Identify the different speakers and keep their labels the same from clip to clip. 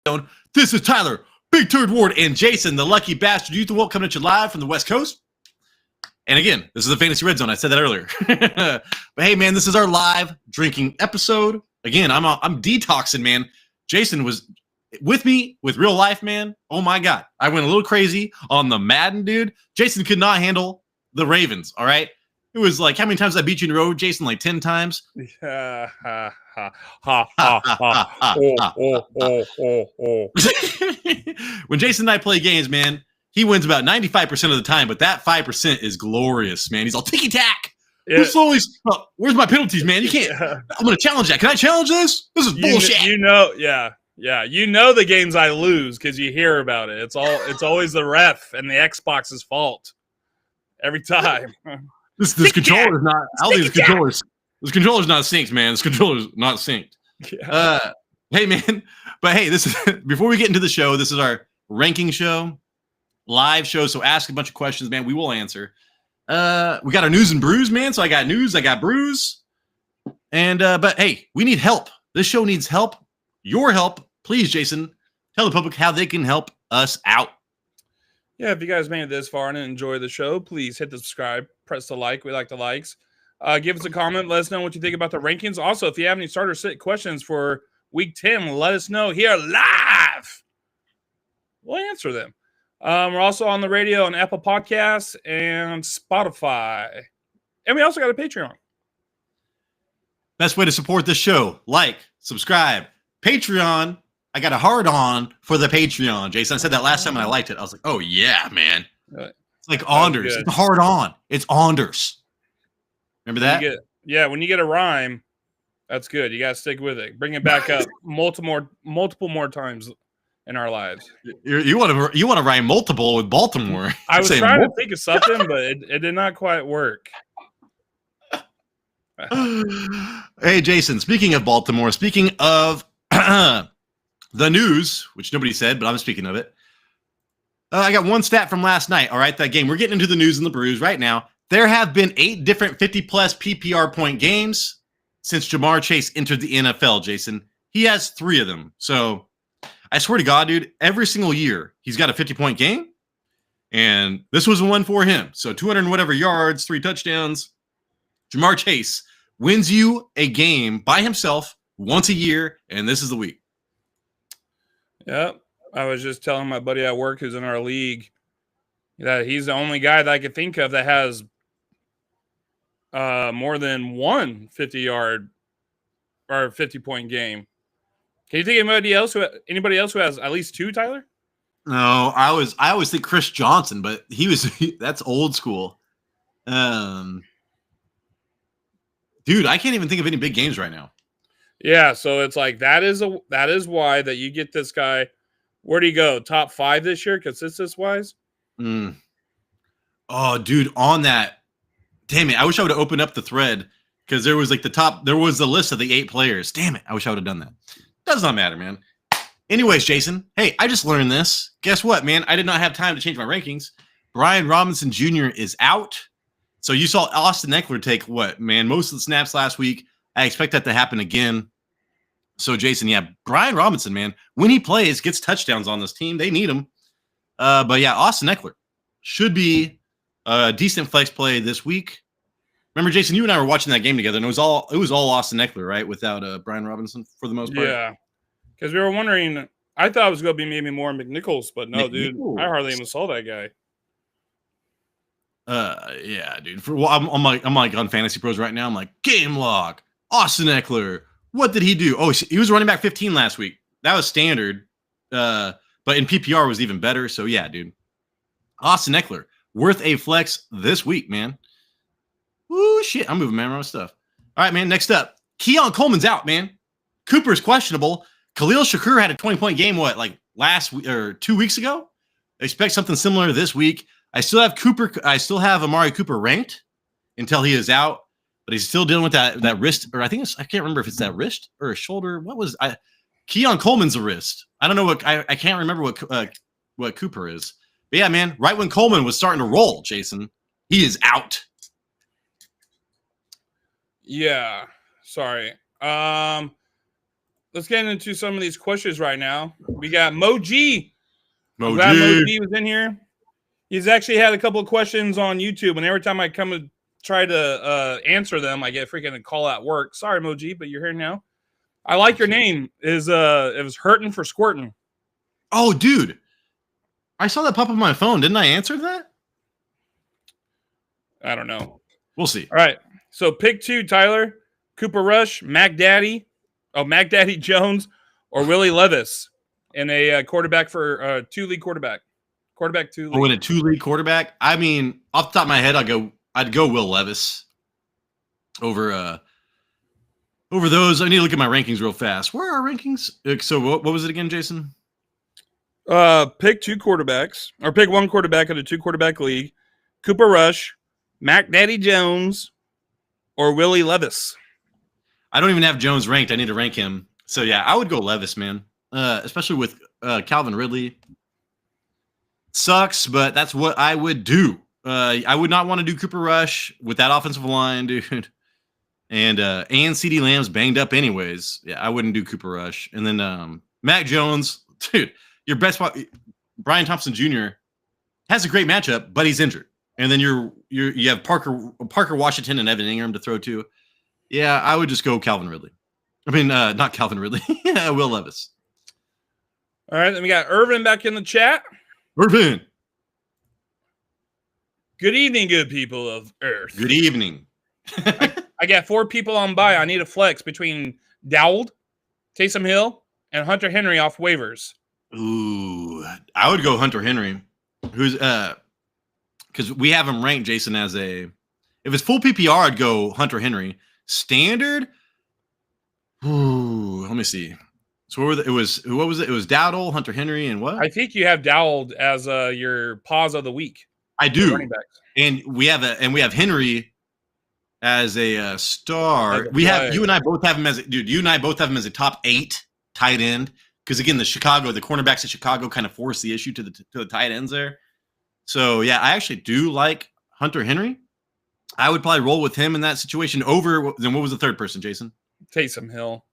Speaker 1: Zone. This is Tyler, Big Turd Ward, and Jason, the lucky bastard youth and coming at you live from the West Coast. And again, this is the Fantasy Red Zone. I said that earlier. But hey, man, this is our live drinking episode. Again, I'm detoxing, man. Jason was with me with real life, man. Oh my God. I went a little crazy on the Madden, dude. Jason could not handle the Ravens, all right? It was like, how many times I beat you in a row, Jason? Like 10 times?
Speaker 2: Ha, ha, ha, ha, ha, ha. Oh.
Speaker 1: When Jason and I play games, man, he wins about 95% of the time, but that 5% is glorious, man. He's all ticky-tack.
Speaker 2: Yeah.
Speaker 1: Where's my penalties, man? You can't. I'm going to challenge that. Can I challenge this? This is bullshit.
Speaker 2: Yeah. You know the games I lose because you hear about it. It's always the ref and the Xbox's fault every time.
Speaker 1: This controller is not. I don't think this controller's not synced, man. This controller's not synced.
Speaker 2: Yeah.
Speaker 1: Hey, man. But hey, this is before we get into the show. This is our ranking show, live show. So ask a bunch of questions, man. We will answer. We got our news and brews, man. So I got news, I got brews, and but hey, we need help. This show needs help. Your help, please, Jason. Tell the public how they can help us out.
Speaker 2: Yeah, if you guys made it this far and enjoy the show, please hit the subscribe, press the like. We like the likes. Give us a comment. Let us know what you think about the rankings. Also, if you have any starter sit questions for week 10, let us know here live. We'll answer them. We're also on the radio on Apple Podcasts and Spotify. And we also got a Patreon.
Speaker 1: Best way to support this show, like, subscribe, Patreon. I got a hard on for the Patreon, Jason. I said that last time and I liked it. I was like, oh, yeah, man. It's like Anders. It's hard on. It's Anders. Remember that?
Speaker 2: When you get a rhyme, that's good. You got to stick with it. Bring it back up multiple more times in our lives.
Speaker 1: You want to rhyme multiple with Baltimore.
Speaker 2: I was trying to think of something, but it did not quite work.
Speaker 1: Hey, Jason, speaking of Baltimore, speaking of the news, which nobody said, but I'm speaking of it. I got one stat from last night. All right, that game. We're getting into the news and the brews right now. There have been 8 different 50-plus PPR point games since Ja'Marr Chase entered the NFL, Jason. He has 3 of them. So I swear to God, dude, every single year he's got a 50-point game. And this was one for him. So 200 and whatever yards, 3 touchdowns. Ja'Marr Chase wins you a game by himself once a year, and this is the week.
Speaker 2: Yep. I was just telling my buddy at work who's in our league that he's the only guy that I could think of that has more than one 50-yard or 50-point game. Can you think of anybody else who has at least 2, Tyler?
Speaker 1: No, I always think Chris Johnson, but that's old school. Dude, I can't even think of any big games right now.
Speaker 2: Yeah, so it's like that is why that you get this guy. Where do you go? Top 5 this year, consensus wise?
Speaker 1: Oh, dude, on that. Damn it. I wish I would have opened up the thread because there was like there was the list of the 8 players. Damn it. I wish I would have done that. Does not matter, man. Anyways, Jason, hey, I just learned this. Guess what, man? I did not have time to change my rankings. Brian Robinson Jr. is out. So you saw Austin Ekeler take what, man? Most of the snaps last week. I expect that to happen again. So, Jason, yeah, Brian Robinson, man, when he plays, gets touchdowns on this team. They need him. But, yeah, Austin Ekeler should be a decent flex play this week. Remember, Jason, you and I were watching that game together, and it was all Austin Ekeler, right, without Brian Robinson for the most part?
Speaker 2: Yeah, because we were wondering – I thought it was going to be maybe more McNichols, but no, dude, I hardly even saw that guy.
Speaker 1: Yeah, dude. I'm like on Fantasy Pros right now. I'm like, game log, Austin Ekeler. What did he do? Oh, he was running back 15 last week. That was standard. But in PPR was even better. So yeah, dude. Austin Ekeler, worth a flex this week, man. Ooh, shit. I'm moving, man. Wrong stuff. All right, man. Next up, Keon Coleman's out, man. Cooper's questionable. Khalil Shakur had a 20-point game, last week or 2 weeks ago? Expect something similar this week. I still have Amari Cooper ranked until he is out, but he's still dealing with that wrist, or I can't remember if it's that wrist or a shoulder. Keon Coleman's a wrist. I don't know I can't remember what Cooper is. But yeah, man, right when Coleman was starting to roll, Jason, he is out.
Speaker 2: Yeah, sorry. let's get into some of these questions right now. We got Moji. I'm
Speaker 1: Moji.
Speaker 2: glad Moji was in here. He's actually had a couple of questions on YouTube, and every time I come and try to answer them, I get freaking a call at work. Sorry, Moji, but you're here now. I like your name. It was hurting for squirting.
Speaker 1: Oh, dude. I saw that pop up on my phone. Didn't I answer that?
Speaker 2: I don't know.
Speaker 1: We'll see.
Speaker 2: All right. So pick 2, Tyler. Cooper Rush, Mac Daddy Jones, or Willie Levis in a quarterback for 2-league quarterback. Quarterback 2-league.
Speaker 1: Oh, in a 2-league quarterback? I mean, off the top of my head, I'd go Will Levis over those. I need to look at my rankings real fast. Where are our rankings? So what was it again, Jason?
Speaker 2: Pick 2 quarterbacks, or pick 1 quarterback in a 2-quarterback league. Cooper Rush, Mac Daddy Jones, or Willie Levis.
Speaker 1: I don't even have Jones ranked. I need to rank him. So yeah, I would go Levis, man. Especially with Calvin Ridley. Sucks, but that's what I would do. I would not want to do Cooper Rush with that offensive line, dude. And CeeDee Lamb's banged up anyways. Yeah, I wouldn't do Cooper Rush. And then Mac Jones, dude, your best Brian Thompson Jr. has a great matchup, but he's injured. And then you have Parker Washington and Evan Ingram to throw to. Yeah, I would just go Calvin Ridley. I mean, not Calvin Ridley. Yeah, Will Levis.
Speaker 2: All right, then we got Irvin back in the chat.
Speaker 1: Irvin.
Speaker 2: Good evening, good people of Earth.
Speaker 1: Good evening.
Speaker 2: I got 4 people on by. I need a flex between Dowd, Taysom Hill, and Hunter Henry off waivers.
Speaker 1: Ooh, I would go Hunter Henry. Who's because we have him ranked, Jason, as if it's full PPR, I'd go Hunter Henry. Standard. Ooh, let me see. So what was it? It was Dowdle, Hunter Henry, and what?
Speaker 2: I think you have Dowd as your pause of the week.
Speaker 1: I do.
Speaker 2: Running backs.
Speaker 1: And we have Henry as a star. You and I both have him as a top 8 tight end. Because again, the cornerbacks in Chicago kind of force the issue to the tight ends there. So yeah, I actually do like Hunter Henry. I would probably roll with him in that situation over. Then what was the third person, Jason?
Speaker 2: Taysom Hill.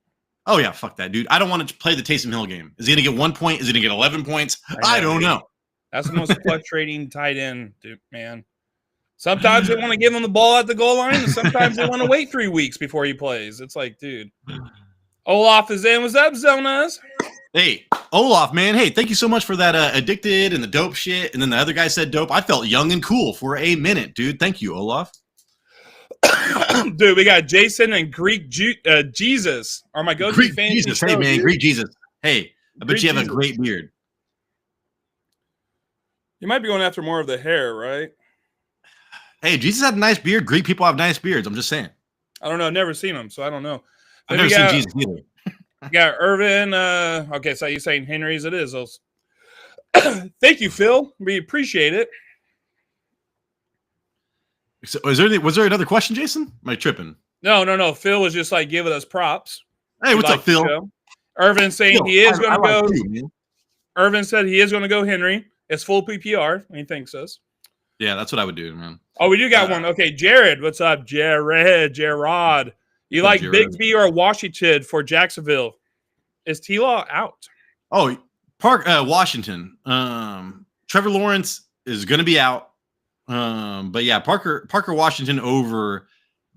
Speaker 1: Oh yeah, fuck that, dude. I don't want to play the Taysom Hill game. Is he gonna get 1 point? Is he gonna get 11 points? I don't know.
Speaker 2: That's the most fluctuating tight end, dude, man. Sometimes they want to give him the ball at the goal line, and sometimes they want to wait 3 weeks before he plays. It's like, dude. Olaf is in. What's up, Zonas?
Speaker 1: Hey, Olaf, man. Hey, thank you so much for that addicted and the dope shit. And then the other guy said dope. I felt young and cool for a minute, dude. Thank you, Olaf.
Speaker 2: Dude, we got Jason and Greek Jesus. Are my go-to
Speaker 1: Greek
Speaker 2: fans?
Speaker 1: Jesus. Hey, man. Greek Jesus. Hey, I bet you have a great beard.
Speaker 2: You might be going after more of the hair, right?
Speaker 1: Hey, Jesus had a nice beard. Greek people have nice beards. I'm just saying.
Speaker 2: I don't know. I've never seen him, so I don't know.
Speaker 1: I've never seen Jesus either.
Speaker 2: Got Irvin. Okay, so you're saying Henry's it is. Thank you, Phil. We appreciate it.
Speaker 1: So was there another question, Jason? Am I tripping?
Speaker 2: No. Phil was just like giving us props.
Speaker 1: Hey, what's up, Phil?
Speaker 2: Irvin saying
Speaker 1: Phil,
Speaker 2: he is going to go.
Speaker 1: Like you,
Speaker 2: Irvin said he is going to go Henry. It's full PPR. He thinks so.
Speaker 1: Yeah, that's what I would do, man.
Speaker 2: Oh, we do got one. Okay, Jared. What's up, Jared? You like
Speaker 1: Jared.
Speaker 2: Bigsby or Washington for Jacksonville? Is T-Law out?
Speaker 1: Oh, Washington. Trevor Lawrence is going to be out. But yeah, Parker Washington over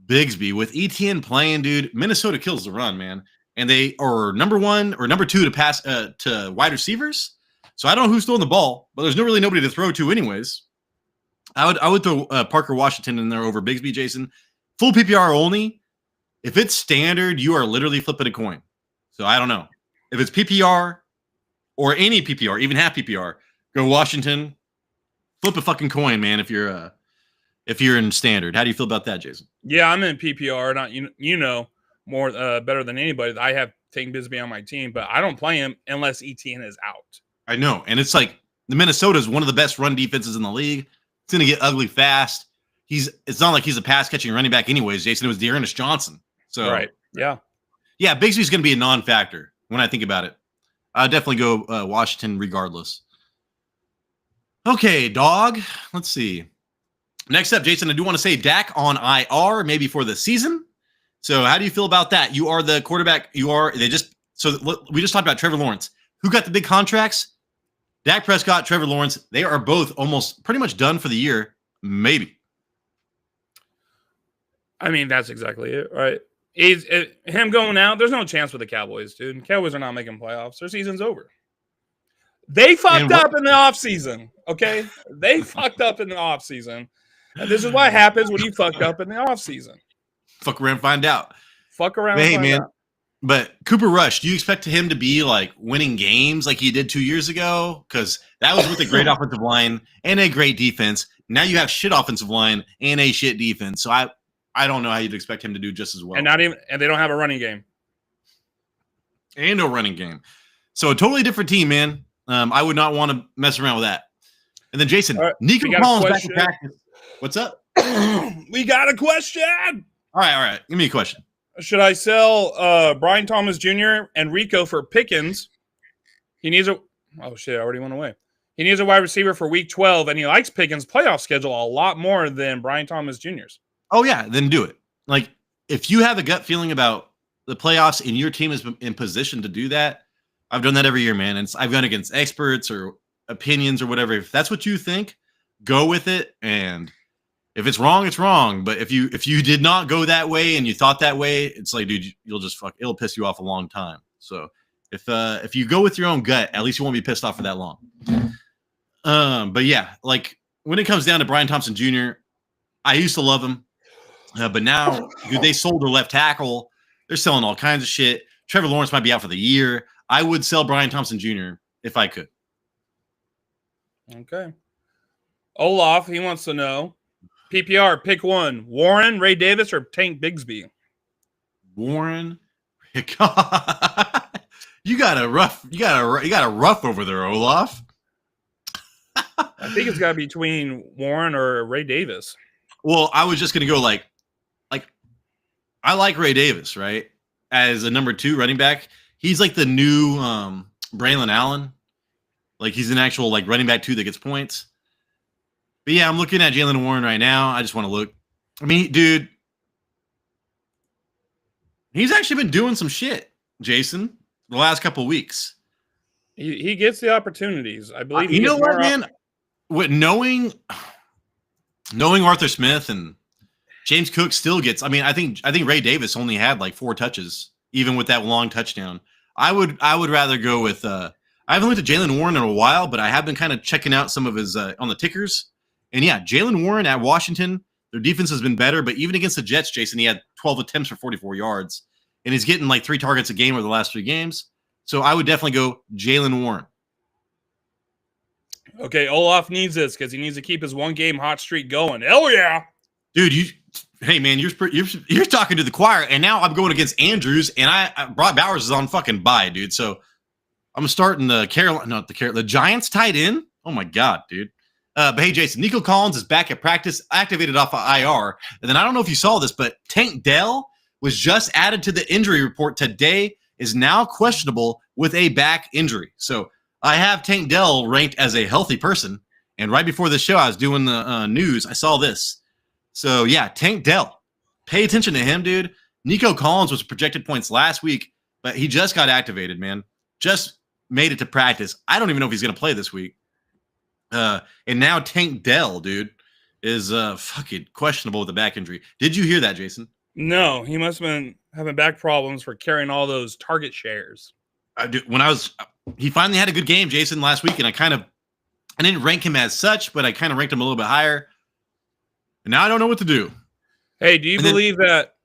Speaker 1: Bigsby with ETN playing, dude. Minnesota kills the run, man, and they are number 1 or number 2 to pass to wide receivers. So I don't know who's throwing the ball, but there's really nobody to throw to, anyways. I would throw Parker Washington in there over Bigsby, Jason. Full PPR only. If it's standard, you are literally flipping a coin. So I don't know if it's PPR or any PPR, even half PPR. Go Washington. Flip a fucking coin, man. If you're in standard, how do you feel about that, Jason?
Speaker 2: Yeah, I'm in PPR. Not more better than anybody. I have Tank Bigsby on my team, but I don't play him unless ETN is out.
Speaker 1: I know, and it's like the Minnesota is one of the best run defenses in the league. It's gonna get ugly fast. It's not like he's a pass catching running back, anyways. Jason, it was Dearness Johnson. So
Speaker 2: right, yeah.
Speaker 1: Bigsby's gonna be a non-factor when I think about it. I'll definitely go Washington regardless. Okay, dog. Let's see. Next up, Jason, I do want to say Dak on IR, maybe for the season. So how do you feel about that? You are the quarterback. So we just talked about Trevor Lawrence. Who got the big contracts? Dak Prescott, Trevor Lawrence. They are both almost pretty much done for the year. Maybe.
Speaker 2: I mean, that's exactly it, right? Him going out, there's no chance with the Cowboys, dude. Cowboys are not making playoffs. Their season's over. They fucked up in the offseason, okay? They fucked up in the offseason. And this is what happens when you fucked up in the offseason.
Speaker 1: Fuck around, find out.
Speaker 2: Fuck around,
Speaker 1: hey,
Speaker 2: find
Speaker 1: man.
Speaker 2: out.
Speaker 1: But Cooper Rush, do you expect him to be like winning games like he did 2 years ago? Because that was with a great offensive line and a great defense. Now you have shit offensive line and a shit defense. So I don't know how you'd expect him to do just as well.
Speaker 2: And they don't have a running game.
Speaker 1: And no running game. So a totally different team, man. I would not want to mess around with that. And then Jason,
Speaker 2: right,
Speaker 1: Nico Collins back in practice. What's up?
Speaker 2: We got a question.
Speaker 1: All right. Give me a question.
Speaker 2: Should I sell Brian Thomas Jr. and Rico for Pickens? He needs a oh shit, I already went away. He needs a wide receiver for week 12, and he likes Pickens' playoff schedule a lot more than Brian Thomas Jr.'s.
Speaker 1: Oh yeah, then do it. Like if you have a gut feeling about the playoffs and your team is in position to do that, I've done that every year, man. And I've gone against experts or opinions or whatever. If that's what you think, go with it. And if it's wrong, it's wrong. But if you did not go that way and you thought that way, it's like, dude, you'll just it'll piss you off a long time. So if you go with your own gut, at least you won't be pissed off for that long. But yeah, like when it comes down to Brian Thompson Jr., I used to love him. But now, dude, they sold their left tackle. They're selling all kinds of shit. Trevor Lawrence might be out for the year. I would sell Brian Thompson Jr. if I could.
Speaker 2: Okay. Olaf, he wants to know. PPR, pick one. Warren, Ray Davis, or Tank Bigsby?
Speaker 1: Warren. You got a rough over there, Olaf.
Speaker 2: I think it's got to be between Warren or Ray Davis.
Speaker 1: Well, I was just going to go like I like Ray Davis, right? As a number 2 running back. He's like the new Braylon Allen. Like he's an actual like running back 2 that gets points. But yeah, I'm looking at Jaylen Warren right now. I just want to look. I mean, dude, he's actually been doing some shit, Jason, the last couple of weeks.
Speaker 2: He gets the opportunities. I believe.
Speaker 1: You know what, man? With knowing Arthur Smith and James Cook still gets. I mean, I think Ray Davis only had like 4 touches, even with that long touchdown. I would rather go with. I haven't looked at Jaylen Warren in a while, but I have been kind of checking out some of his on the tickers. And yeah, Jaylen Warren at Washington, their defense has been better, but even against the Jets, Jason, he had 12 attempts for 44 yards, and he's getting like 3 targets a game over the last 3 games. So I would definitely go Jaylen Warren.
Speaker 2: Okay, Olaf needs this because he needs to keep his 1-game hot streak going. Hell yeah,
Speaker 1: dude! Hey man, you're talking to the choir, and now I'm going against Andrews, and Brock Bowers is on fucking bye, dude. So I'm starting the Giants tight end. Oh my god, dude. But hey, Jason, Nico Collins is back at practice, activated off of IR. And then I don't know if you saw this, but Tank Dell was just added to the injury report today, is now questionable with a back injury. So I have Tank Dell ranked as a healthy person. And right before the show, I was doing the news. I saw this. So yeah, Tank Dell. Pay attention to him, dude. Nico Collins was projected points last week, but he just got activated, man. Just made it to practice. I don't even know if he's going to play this week. And now Tank Dell, dude, is fucking questionable with a back injury. Did you hear that, Jason?
Speaker 2: No, he must have been having back problems for carrying all those target shares.
Speaker 1: He finally had a good game, Jason, last week, and I didn't rank him as such, but I kind of ranked him a little bit higher. And now I don't know what to do.
Speaker 2: Hey, do you believe that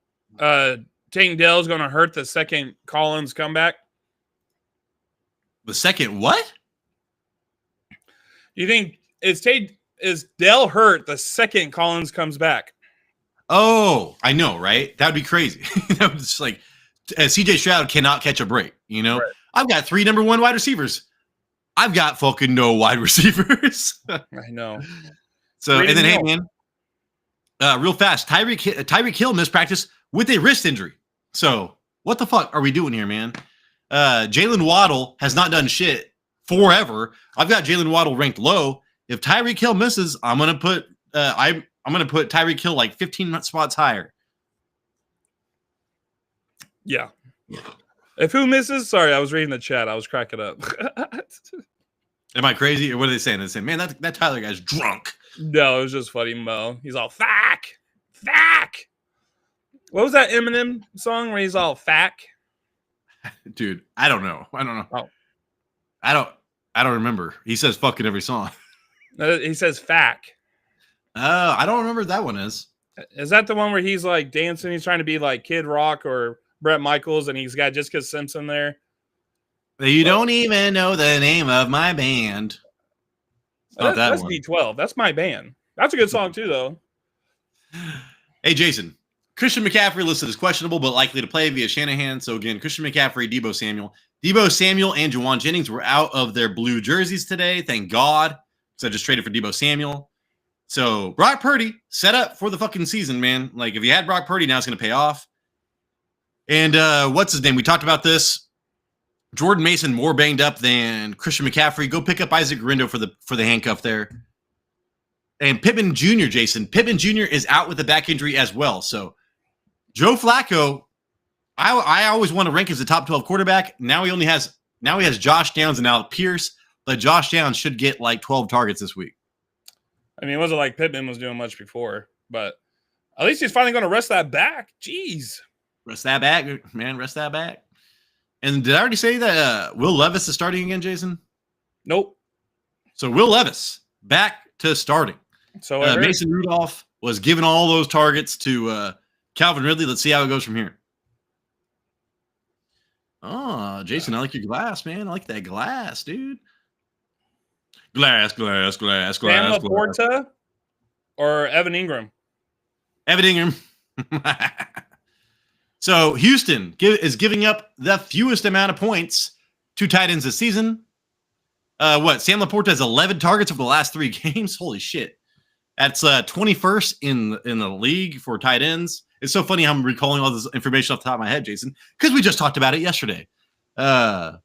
Speaker 2: Tank Dell is going to hurt the second Collins comeback?
Speaker 1: The second what?
Speaker 2: You think is Dell hurt the second Collins comes back?
Speaker 1: Oh, I know, right? That would be crazy. That was just like CJ Stroud cannot catch a break. You know, right. I've got 3 number 1 wide receivers. I've got fucking no wide receivers.
Speaker 2: I know.
Speaker 1: So and then hey man, real fast, Tyreek Hill missed practice with a wrist injury. So what the fuck are we doing here, man? Jalen Waddle has not done shit forever. I've got Jalen Waddle ranked low. If Tyreek Hill misses, I'm gonna put I'm gonna put Tyreek Hill like 15 spots higher.
Speaker 2: Yeah. If who misses, sorry, I was reading the chat. I was cracking up.
Speaker 1: Am I crazy? Or what are they saying? They say, man, that Tyler guy's drunk.
Speaker 2: No, it was just funny, Mo. He's all fuck. What was that Eminem song where he's all fuck?
Speaker 1: Dude, I don't know.
Speaker 2: Oh.
Speaker 1: I don't remember. He says fuck in every song.
Speaker 2: He says fuck.
Speaker 1: I don't remember what that one is.
Speaker 2: Is that the one where he's like dancing? He's trying to be like Kid Rock or Bret Michaels, and he's got Jessica Simpson there.
Speaker 1: You don't even know the name of my band.
Speaker 2: That's D12. That's my band. That's a good song too, though.
Speaker 1: Hey, Jason. Christian McCaffrey listed as questionable, but likely to play via Shanahan. So again, Christian McCaffrey, Deebo Samuel. Deebo Samuel and Juwan Jennings were out of their blue jerseys today. Thank God. So I just traded for Deebo Samuel. So Brock Purdy set up for the fucking season, man. Like if you had Brock Purdy, now it's going to pay off. And what's his name? We talked about this. Jordan Mason more banged up than Christian McCaffrey. Go pick up Isaac Guerrero for the handcuff there. And Pittman Jr., Jason. Pittman Jr. is out with a back injury as well. So Joe Flacco, I always want to rank as a top 12 quarterback. Now he has Josh Downs and Alec Pierce, but Josh Downs should get like 12 targets this week.
Speaker 2: I mean, it wasn't like Pittman was doing much before, but at least he's finally going to rest that back. Jeez.
Speaker 1: Rest that back, man. Rest that back. And did I already say that Will Levis is starting again, Jason?
Speaker 2: Nope.
Speaker 1: So Will Levis back to starting.
Speaker 2: So
Speaker 1: Mason Rudolph was giving all those targets to Calvin Ridley. Let's see how it goes from here. Oh, Jason, I like your glass, man. I like that glass, dude. Glass.
Speaker 2: Sam Laporta or Evan Ingram?
Speaker 1: Evan Ingram. So Houston is giving up the fewest amount of points to tight ends this season. Sam Laporta has 11 targets over the last 3 games. Holy shit. That's 21st in the league for tight ends. It's so funny how I'm recalling all this information off the top of my head, Jason, because we just talked about it yesterday. But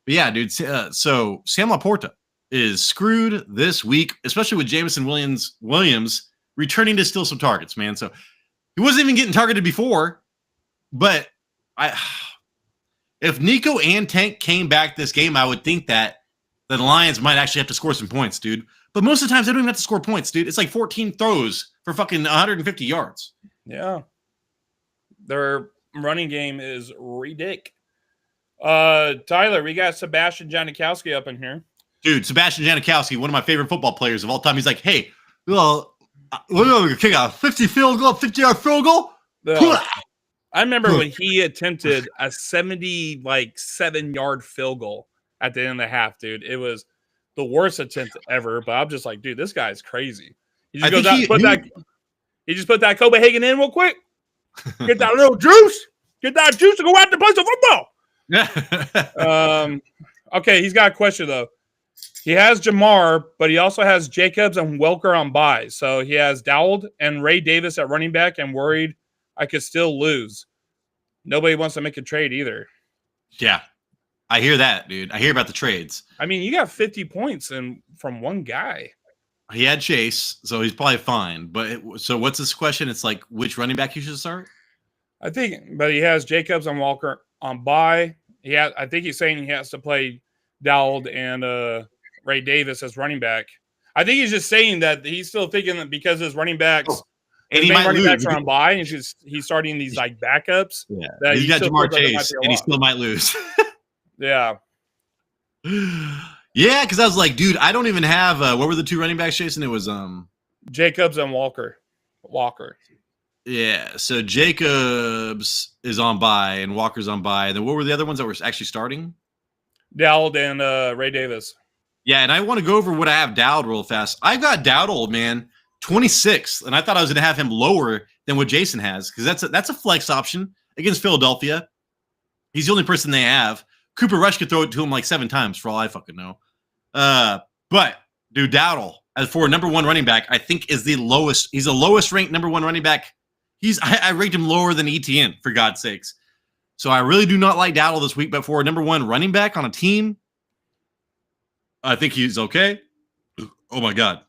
Speaker 1: yeah, dude. So Sam Laporta is screwed this week, especially with Jameson Williams returning to steal some targets, man. So he wasn't even getting targeted before, but if Nico and Tank came back this game, I would think that the Lions might actually have to score some points, dude. But most of the times they don't even have to score points, dude. It's like 14 throws for fucking 150 yards.
Speaker 2: Yeah. Their running game is ridiculous. Tyler, we got Sebastian Janikowski up in here.
Speaker 1: Dude, Sebastian Janikowski, one of my favorite football players of all time. He's like, hey, well, we're going to kick a 50-yard field goal.
Speaker 2: I remember when he attempted a 7-yard field goal at the end of the half, dude. It was the worst attempt ever, but I'm just like, dude, this guy's crazy. He just goes out and he just put that Copenhagen in real quick. Get that little juice. Get that juice to go out and play some football. Okay, he's got a question, though. He has Jamar, but he also has Jacobs and Welker on bye. So he has Dowd and Ray Davis at running back, and worried I could still lose. Nobody wants to make a trade either.
Speaker 1: Yeah, I hear that, dude. I hear about the trades.
Speaker 2: I mean, you got 50 points from one guy.
Speaker 1: He had Chase, so he's probably fine. But so what's this question? It's like which running back you should start?
Speaker 2: I think, but he has Jacobs and Walker on bye. I think he's saying he has to play Dowd and Ray Davis as running back. I think he's just saying that he's still thinking that because his running backs,
Speaker 1: and he might
Speaker 2: running
Speaker 1: lose.
Speaker 2: Backs are on bye, and he's starting these like backups.
Speaker 1: Yeah,
Speaker 2: that
Speaker 1: he's got Jamar
Speaker 2: like
Speaker 1: Chase, and he still might lose.
Speaker 2: Yeah.
Speaker 1: Yeah, because I was like, dude, I don't even have what were the 2 running backs, Jason? It was
Speaker 2: Jacobs and Walker.
Speaker 1: Yeah, so Jacobs is on bye and Walker's on bye. And then what were the other ones that were actually starting?
Speaker 2: Dowd and Ray Davis.
Speaker 1: Yeah, and I want to go over what I have Dowd real fast. I got Dowd, old man, 26th, and I thought I was going to have him lower than what Jason has because that's a flex option against Philadelphia. He's the only person they have. Cooper Rush could throw it to him like 7 times for all I fucking know. But dude, Dowdle, as for number 1 running back, I think is the lowest. He's the lowest ranked number 1 running back. I ranked him lower than ETN, for God's sakes. So I really do not like Dowdle this week, but for a number 1 running back on a team, I think he's okay. Oh my God.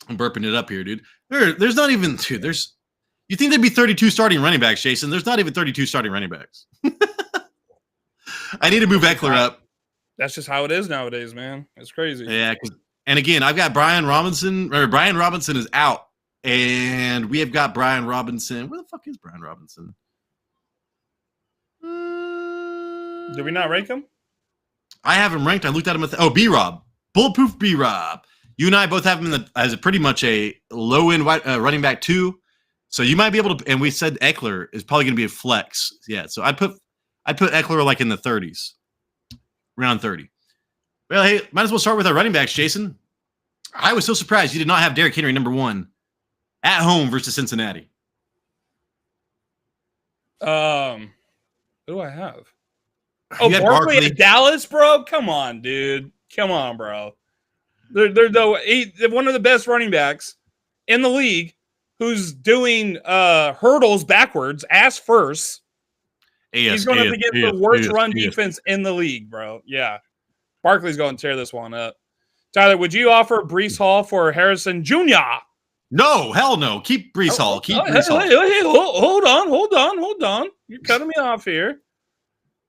Speaker 1: I'm burping it up here, dude. There's not even, dude, you think there'd be 32 starting running backs, Jason? There's not even 32 starting running backs. I need to move Eckler up.
Speaker 2: That's just how it is nowadays, man. It's crazy.
Speaker 1: Yeah, and again, I've got Brian Robinson. Or Brian Robinson is out, and we have got Brian Robinson. Where the fuck is Brian Robinson?
Speaker 2: Did we not rank him?
Speaker 1: I have him ranked. I looked at him at B-Rob. Bulletproof B-Rob. You and I both have him as a pretty much a low-end running back 2. So you might be able to, and we said Eckler is probably going to be a flex. Yeah, so I'd put Eckler like in the 30s, around 30. Well, hey, might as well start with our running backs, Jason. I was so surprised you did not have Derrick Henry number 1 at home versus Cincinnati.
Speaker 2: Who do I have?
Speaker 1: You had
Speaker 2: Barkley at Dallas, bro. Come on, dude. Come on, bro. They're one of the best running backs in the league, who's doing hurdles backwards, ass first. He's going up against the worst run defense in the league, bro. Yeah. Barkley's going to tear this one up. Tyler, would you offer Breece Hall for Harrison Jr.?
Speaker 1: No, hell no. Keep Breece Hall. Keep Breece Hall.
Speaker 2: Hey, hold on. You're cutting me off here.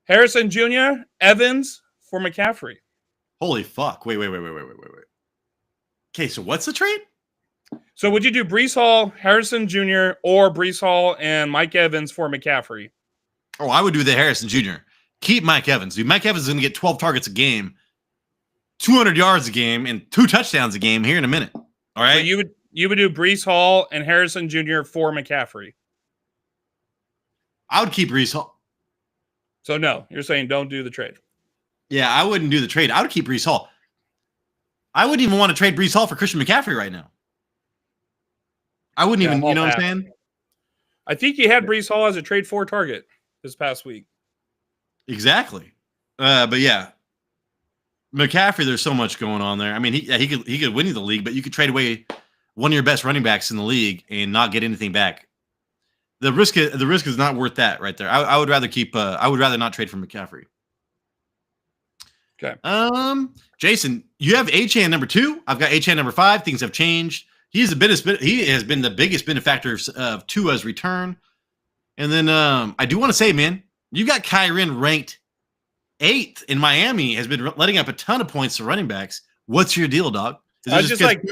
Speaker 2: Harrison Jr., Evans for McCaffrey.
Speaker 1: Holy fuck. Wait. Okay, so what's the trade?
Speaker 2: So would you do Breece Hall, Harrison Jr., or Breece Hall and Mike Evans for McCaffrey?
Speaker 1: Oh, I would do the Harrison Jr. Keep Mike Evans. Dude, Mike Evans is going to get 12 targets a game, 200 yards a game, and 2 touchdowns a game here in a minute. All right?
Speaker 2: So you would do Breece Hall and Harrison Jr. for McCaffrey?
Speaker 1: I would keep Breece Hall.
Speaker 2: So no, you're saying don't do the trade.
Speaker 1: Yeah, I wouldn't do the trade. I would keep Breece Hall. I wouldn't even want to trade Breece Hall for Christian McCaffrey right now. I wouldn't even, you know what I'm saying?
Speaker 2: I think you had Breece Hall as a trade for target this past week.
Speaker 1: Exactly. But yeah, McCaffrey, there's so much going on there. I mean, he could win you the league, but you could trade away one of your best running backs in the league and not get anything back. The risk is not worth that right there. I would rather keep. I would rather not trade for McCaffrey.
Speaker 2: Okay.
Speaker 1: Jason, you have Achane number 2. I've got Achane number 5. Things have changed. He has been the biggest benefactor of Tua's return. And then I do want to say, man, you got Kyren ranked 8th in Miami. Has been letting up a ton of points to running backs. What's your deal, dog?
Speaker 2: I just like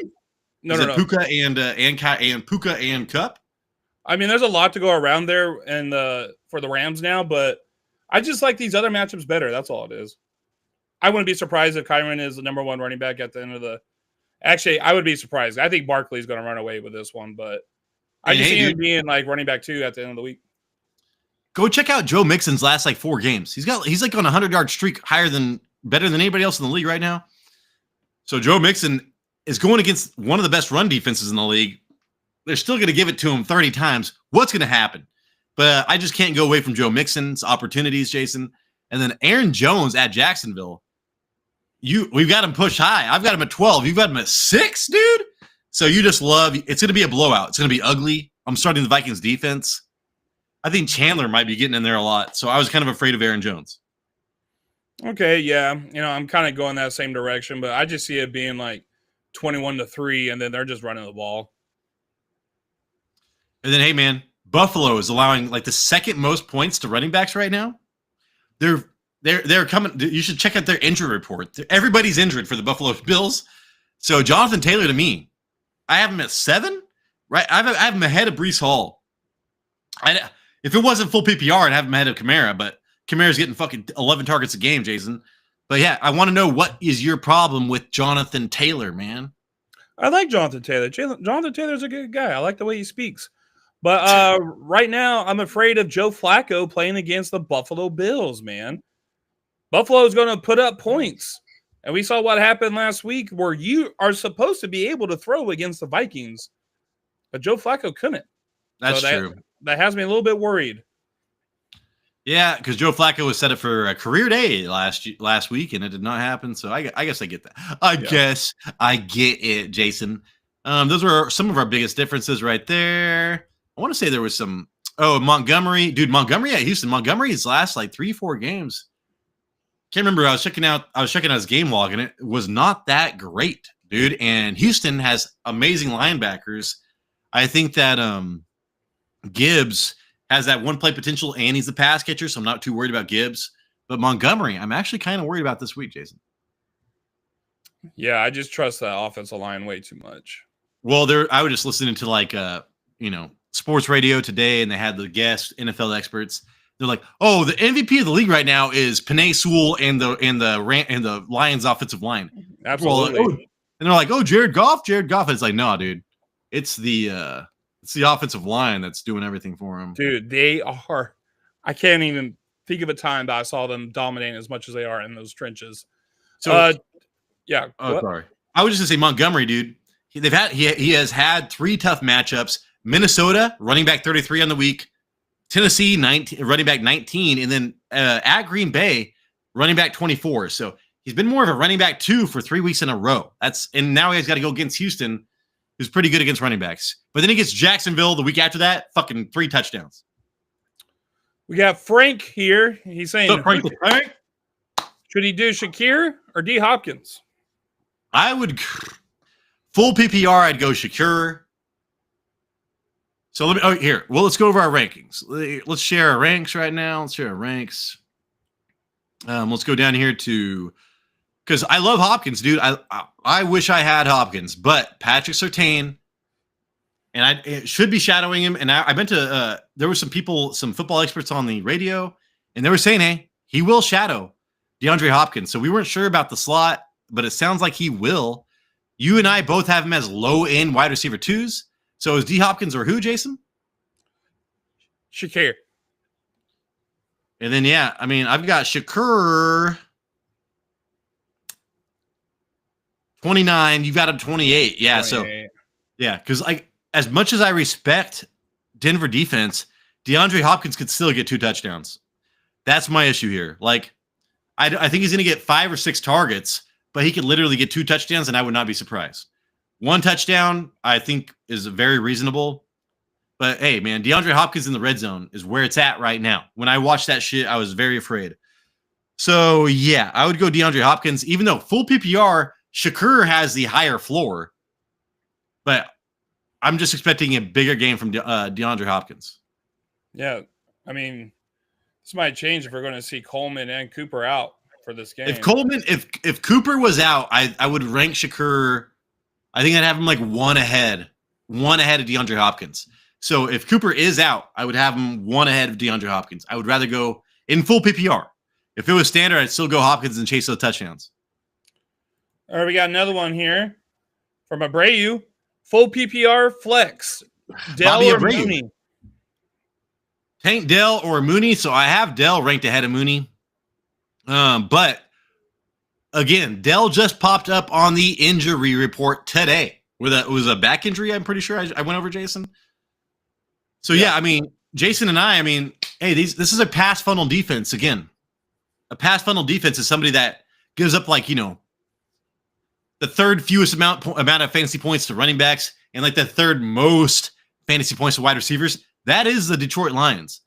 Speaker 1: no. Puka and Puka and Kupp.
Speaker 2: I mean, there's a lot to go around there and for the Rams now, but I just like these other matchups better. That's all it is. I wouldn't be surprised if Kyren is the number 1 running back at the end of the. Actually, I would be surprised. I think Barkley's going to run away with this one, but I just see him being like running back 2 at the end of the week.
Speaker 1: Go check out Joe Mixon's last like 4 games. He's like on a 100-yard streak, better than anybody else in the league right now. So Joe Mixon is going against one of the best run defenses in the league. They're still going to give it to him 30 times. What's going to happen? But I just can't go away from Joe Mixon's opportunities, Jason. And then Aaron Jones at Jacksonville. We've got him pushed high. I've got him at 12. You've got him at 6, dude. So you just love. It's going to be a blowout. It's going to be ugly. I'm starting the Vikings defense. I think Chandler might be getting in there a lot. So I was kind of afraid of Aaron Jones.
Speaker 2: Okay, yeah. I'm kind of going that same direction, but I just see it being like 21-3, and then they're just running the ball.
Speaker 1: And then, hey, man, Buffalo is allowing like the second most points to running backs right now. They're coming. You should check out their injury report. Everybody's injured for the Buffalo Bills. So Jonathan Taylor, to me, I have him at 7. Right, I have him ahead of Breece Hall. If it wasn't full PPR, I'd have him ahead of Kamara. But Kamara's getting fucking 11 targets a game, Jason. But yeah, I want to know, what is your problem with Jonathan Taylor, man?
Speaker 2: I like Jonathan Taylor. Jonathan Taylor's a good guy. I like the way he speaks. But right now, I'm afraid of Joe Flacco playing against the Buffalo Bills, man. Buffalo is going to put up points. And we saw what happened last week, where you are supposed to be able to throw against the Vikings. But Joe Flacco couldn't.
Speaker 1: That's true.
Speaker 2: That has me a little bit worried.
Speaker 1: Yeah, because Joe Flacco was set up for a career day last week, and it did not happen. So I guess I get that. I guess I get it, Jason. Those were some of our biggest differences right there. I want to say there was some. Oh, Montgomery. Dude, Montgomery at Houston. Montgomery's last like 3-4 games. Can't remember. I was checking out his game log, and it was not that great, dude. And Houston has amazing linebackers. I think that Gibbs has that one play potential, and he's the pass catcher, so I'm not too worried about Gibbs. But Montgomery, I'm actually kind of worried about this week, Jason.
Speaker 2: Yeah, I just trust that offensive line way too much.
Speaker 1: Well, I was just listening to like sports radio today, and they had the guest NFL experts. They're like, "Oh, the MVP of the league right now is Penei Sewell and the Lions offensive line."
Speaker 2: Absolutely.
Speaker 1: Well, and they're like, "Oh, Jared Goff." It's like, no, dude, it's the offensive line that's doing everything for him.
Speaker 2: Dude, they are. I can't even think of a time that I saw them dominating as much as they are in those trenches.
Speaker 1: So,
Speaker 2: yeah.
Speaker 1: Oh, sorry. I was just gonna say Montgomery, dude. He has had 3 tough matchups. Minnesota, running back 33 on the week. Tennessee, 19, running back 19, and then at Green Bay, running back 24. So he's been more of a running back 2 for 3 weeks in a row. And now he's got to go against Houston, who's pretty good against running backs. But then he gets Jacksonville the week after that, fucking 3 touchdowns.
Speaker 2: We got Frank here. He's saying,
Speaker 1: Frank?
Speaker 2: Should he do Shakir or D Hopkins?
Speaker 1: I would full PPR. I'd go Shakir. So let's go over our rankings. Let's share our ranks right now. Let's share our ranks. Let's go down here to, because I love Hopkins, dude. I wish I had Hopkins, but Patrick Surtain, and I should be shadowing him. And I meant to. There were some football experts on the radio, and they were saying, hey, he will shadow DeAndre Hopkins. So we weren't sure about the slot, but it sounds like he will. You and I both have him as low end wide receiver 2s. So is D Hopkins or who, Jason?
Speaker 2: Shakir.
Speaker 1: And then, yeah, I mean, I've got Shakir 29. You've got him 28. Yeah, 28. So, yeah, because as much as I respect Denver defense, DeAndre Hopkins could still get 2 touchdowns. That's my issue here. Like, I think he's going to get 5 or 6 targets, but he could literally get 2 touchdowns, and I would not be surprised. 1 touchdown, I think, is very reasonable. But, hey, man, DeAndre Hopkins in the red zone is where it's at right now. When I watched that shit, I was very afraid. So, yeah, I would go DeAndre Hopkins, even though full PPR, Shakir has the higher floor. But I'm just expecting a bigger game from DeAndre Hopkins.
Speaker 2: Yeah, I mean, this might change if we're going to see Coleman and Cooper out for this game.
Speaker 1: If Cooper was out, I would rank Shakir. I think I'd have him like one ahead of DeAndre Hopkins. So if Cooper is out, I would have him 1 ahead of DeAndre Hopkins. I would rather go in full PPR. If it was standard, I'd still go Hopkins and chase those touchdowns.
Speaker 2: All right, we got another one here from Abreu. Full PPR flex. Dell or Mooney?
Speaker 1: Tank Dell or Mooney. So I have Dell ranked ahead of Mooney. But again, Dell just popped up on the injury report today. It was a back injury, I'm pretty sure. I went over Jason. So, yeah, I mean, Jason and I mean, hey, this is a pass funnel defense. Again, a pass funnel defense is somebody that gives up like, the 3rd fewest amount of fantasy points to running backs and like the 3rd most fantasy points to wide receivers. That is the Detroit Lions.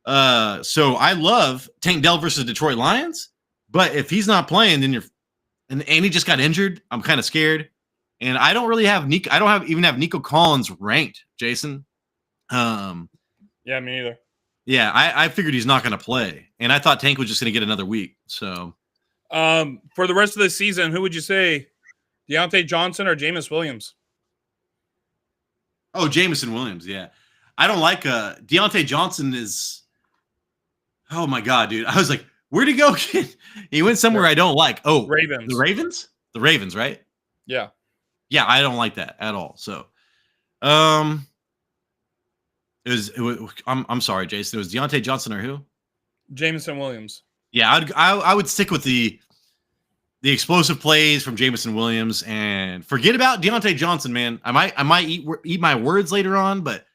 Speaker 1: So I love Tank Dell versus Detroit Lions, but if he's not playing, then and he just got injured. I'm kind of scared. And I don't really have Nico. I don't even have Nico Collins ranked, Jason.
Speaker 2: Yeah, me neither.
Speaker 1: Yeah, I figured he's not going to play, and I thought Tank was just going to get another week. So,
Speaker 2: for the rest of the season, who would you say, Deontay Johnson or Jameis Williams?
Speaker 1: Oh, Jameson Williams. Yeah, I don't like Deontay Johnson is. Oh my god, dude! I was like, where'd he go? He went somewhere I don't like. Oh,
Speaker 2: Ravens.
Speaker 1: The Ravens, right?
Speaker 2: Yeah.
Speaker 1: Yeah, I don't like that at all. So, I'm sorry, Jason. It was Deontay Johnson or who?
Speaker 2: Jameson Williams.
Speaker 1: Yeah, I would stick with the explosive plays from Jameson Williams and forget about Deontay Johnson, man. I might eat my words later on, but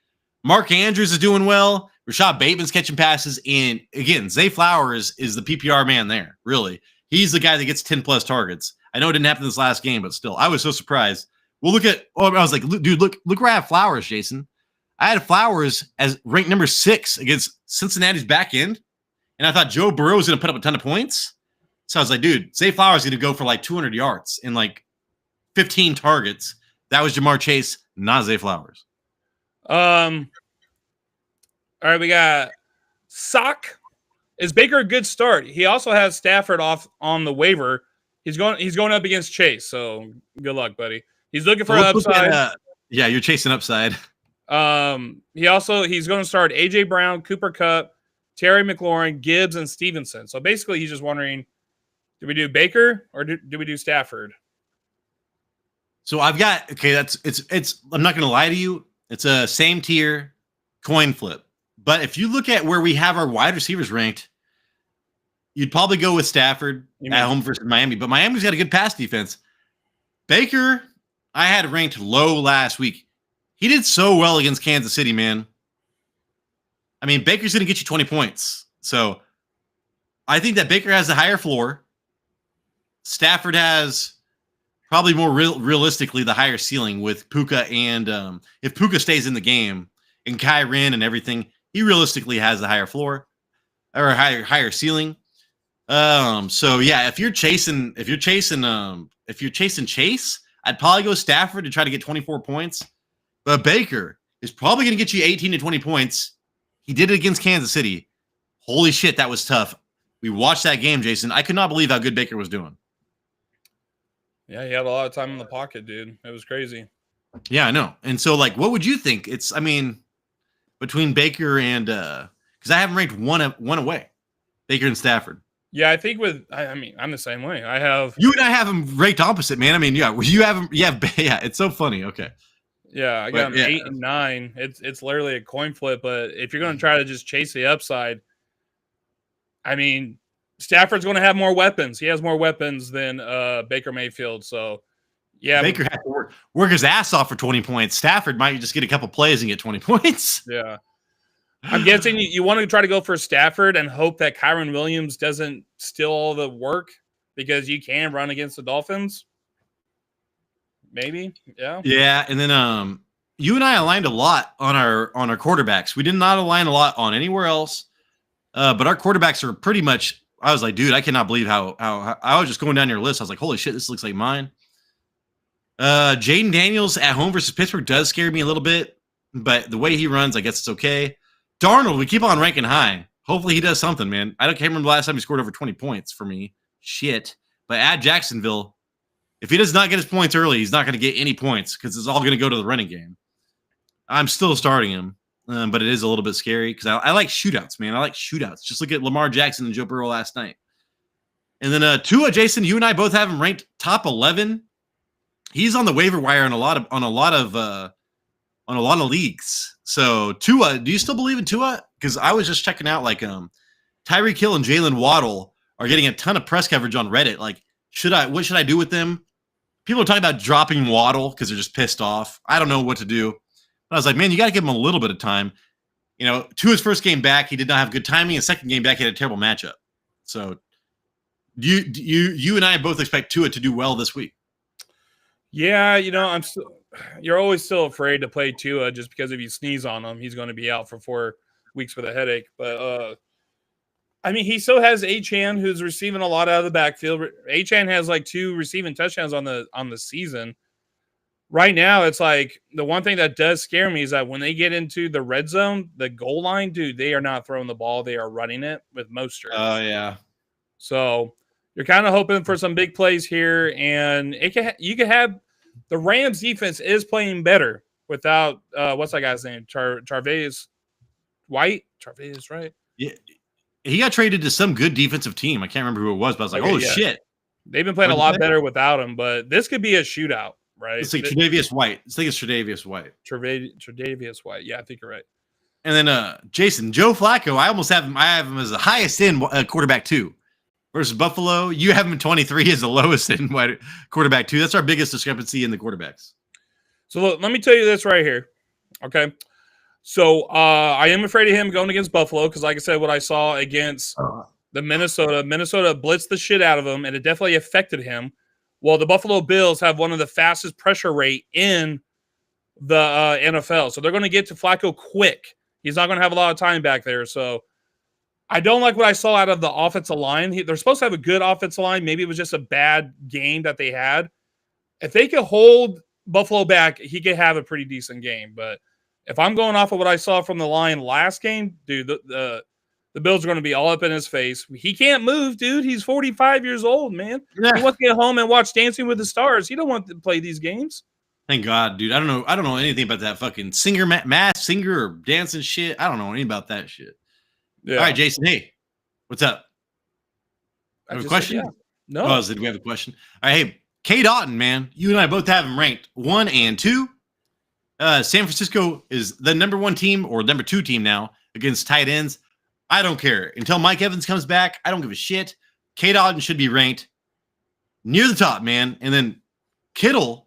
Speaker 1: Mark Andrews is doing well. Rashad Bateman's catching passes, and again, Zay Flowers is the PPR man there. Really, he's the guy that gets 10+ targets. I know it didn't happen this last game, but still, I was so surprised. Well, I was like, dude, look where I have Flowers, Jason. I had Flowers as ranked number 6 against Cincinnati's back end, and I thought Joe Burrow was going to put up a ton of points. So I was like, dude, Zay Flowers is going to go for like 200 yards and like 15 targets. That was Jamar Chase, not Zay Flowers.
Speaker 2: All right, we got Sock Is Baker a good start? He also has Stafford off on the waiver. He's going up against Chase, so good luck, buddy. He's looking for an upside.
Speaker 1: Yeah, you're chasing upside.
Speaker 2: He's going to start AJ Brown, Cooper Kupp, Terry McLaurin, Gibbs, and Stevenson. So basically, he's just wondering, do we do Baker or do we do Stafford?
Speaker 1: So I've got it's I'm not going to lie to you. It's a same tier coin flip. But if you look at where we have our wide receivers ranked, you'd probably go with Stafford at home versus Miami. But Miami's got a good pass defense. Baker, I had ranked low last week. He did so well against Kansas City, man. I mean, Baker's going to get you 20 points. So I think that Baker has the higher floor. Stafford has probably more realistically the higher ceiling with Puka. And if Puka stays in the game and Kyren and everything, he realistically has the higher floor or higher ceiling. So yeah, if you're chasing Chase, I'd probably go Stafford to try to get 24 points. But Baker is probably going to get you 18 to 20 points. He did it against Kansas City. Holy shit, that was tough. We watched that game, Jason. I could not believe how good Baker was doing.
Speaker 2: Yeah, he had a lot of time in the pocket, dude. It was crazy.
Speaker 1: Yeah, I know. And so, like, what would you think? Between Baker and because I haven't ranked one away, Baker and Stafford.
Speaker 2: Yeah, I think I'm the same way.
Speaker 1: You and I have them ranked opposite, man. I mean, yeah, you have them. Yeah, it's so funny. Okay.
Speaker 2: Yeah, I got them 8 and 9. It's literally a coin flip. But if you're going to try to just chase the upside, I mean, Stafford's going to have more weapons. He has more weapons than Baker Mayfield. So, yeah,
Speaker 1: Baker has to work his ass off for 20 points. Stafford might just get a couple plays and get 20 points.
Speaker 2: Yeah. I'm guessing you want to try to go for Stafford and hope that Kyren Williams doesn't steal all the work because you can run against the Dolphins. Maybe, yeah.
Speaker 1: Yeah, and then you and I aligned a lot on our quarterbacks. We did not align a lot on anywhere else, but our quarterbacks are pretty much. I was like, dude, I cannot believe how I was just going down your list. I was like, holy shit, this looks like mine. Jaden Daniels at home versus Pittsburgh does scare me a little bit, but the way he runs, I guess it's okay. Darnold, we keep on ranking high. Hopefully he does something, man. I can't remember the last time he scored over 20 points for me. Shit. But at Jacksonville, if he does not get his points early, he's not going to get any points because it's all going to go to the running game. I'm still starting him, but it is a little bit scary because I like shootouts, man. I like shootouts. Just look at Lamar Jackson and Joe Burrow last night. And then Tua, Jason, you and I both have him ranked top 11. He's on the waiver wire on a lot of leagues. So Tua, do you still believe in Tua? Because I was just checking out like Tyreek Hill and Jalen Waddle are getting a ton of press coverage on Reddit. Like, what should I do with them? People are talking about dropping Waddle because they're just pissed off. I don't know what to do. But I was like, man, you got to give him a little bit of time. You know, Tua's first game back, he did not have good timing. His second game back, he had a terrible matchup. So you and I both expect Tua to do well this week.
Speaker 2: Yeah, you're always still afraid to play Tua just because if you sneeze on him, he's going to be out for 4 weeks with a headache. But I mean, he still has Achane, who's receiving a lot out of the backfield. Achane has like 2 receiving touchdowns on the season. Right now, it's like the one thing that does scare me is that when they get into the red zone, the goal line, dude, they are not throwing the ball; they are running it with Mostert.
Speaker 1: Oh yeah.
Speaker 2: So you're kind of hoping for some big plays here, and you could have. The Rams defense is playing better without what's that guy's name? Charvez White? Charvez, right?
Speaker 1: Yeah. He got traded to some good defensive team. I can't remember who it was, but I was like, shit.
Speaker 2: They've been playing a lot better without him, but this could be a shootout, right?
Speaker 1: It's like Tre'Davious White. I think it's Tre'Davious White.
Speaker 2: Tre'Davious White. Yeah, I think you're right.
Speaker 1: And then Jason, Joe Flacco, I have him as the highest end quarterback 2. Versus Buffalo, you have him in 23 as the lowest in quarterback 2. That's our biggest discrepancy in the quarterbacks.
Speaker 2: So look, let me tell you this right here. Okay. So I am afraid of him going against Buffalo because, like I said, what I saw against the Minnesota blitzed the shit out of him, and it definitely affected him. Well, the Buffalo Bills have one of the fastest pressure rate in the NFL. So they're going to get to Flacco quick. He's not going to have a lot of time back there. So I don't like what I saw out of the offensive line. They're supposed to have a good offensive line. Maybe it was just a bad game that they had. If they could hold Buffalo back, he could have a pretty decent game. But if I'm going off of what I saw from the line last game, dude, the The Bills are going to be all up in his face. He can't move, dude. He's 45 years old, man.
Speaker 1: Yeah.
Speaker 2: He wants to get home and watch Dancing with the Stars. He don't want to play these games.
Speaker 1: Thank God, dude. I don't know anything about that fucking singer, mass singer, or dancing shit. I don't know anything about that shit.
Speaker 2: Yeah.
Speaker 1: All right, Jason. Hey, what's up?
Speaker 2: I
Speaker 1: Have a
Speaker 2: just
Speaker 1: question?
Speaker 2: said, yeah. No.
Speaker 1: Oh, did we have a question? All right, hey, K. Dotton, man. You and I both have him ranked 1 and 2. San Francisco is the number 1 team or number 2 team now against tight ends. I don't care. Until Mike Evans comes back, I don't give a shit. K. Dotton should be ranked near the top, man. And then Kittle,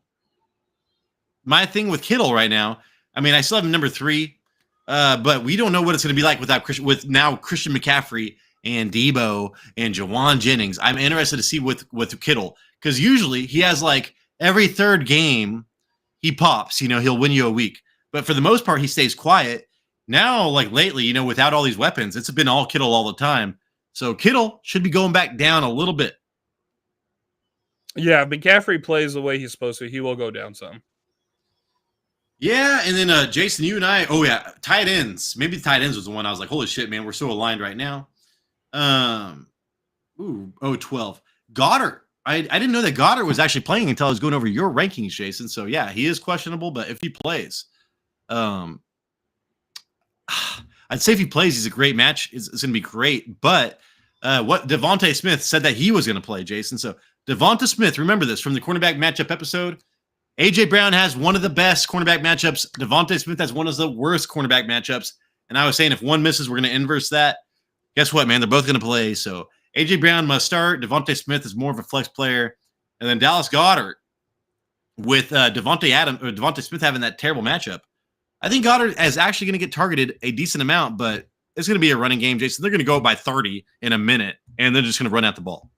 Speaker 1: my thing with Kittle right now, I mean, I still have him number 3, but we don't know what it's going to be like with now Christian McCaffrey and Debo and Jawan Jennings. I'm interested to see with Kittle, because usually he has like every third game he pops, he'll win you a week. But for the most part, he stays quiet. Now, like lately, without all these weapons, it's been all Kittle all the time. So Kittle should be going back down a little bit.
Speaker 2: Yeah, McCaffrey plays the way he's supposed to. He will go down some.
Speaker 1: Yeah, and then Jason, you and I, tight ends. Maybe the tight ends was the one I was like, holy shit, man, we're so aligned right now. 12. Goddard. I didn't know that Goddard was actually playing until I was going over your rankings, Jason. So, yeah, he is questionable, but if he plays, I'd say if he plays, he's a great match. It's going to be great. But what Devontae Smith said that he was going to play, Jason. So Devonta Smith, remember this from the cornerback matchup episode. A.J. Brown has one of the best cornerback matchups. Devontae Smith has one of the worst cornerback matchups. And I was saying if one misses, we're going to inverse that. Guess what, man? They're both going to play. So A.J. Brown must start. Devontae Smith is more of a flex player. And then Dallas Goedert with Devontae Smith having that terrible matchup. I think Goddard is actually going to get targeted a decent amount, but it's going to be a running game, Jason. They're going to go by 30 in a minute, and they're just going to run out the ball.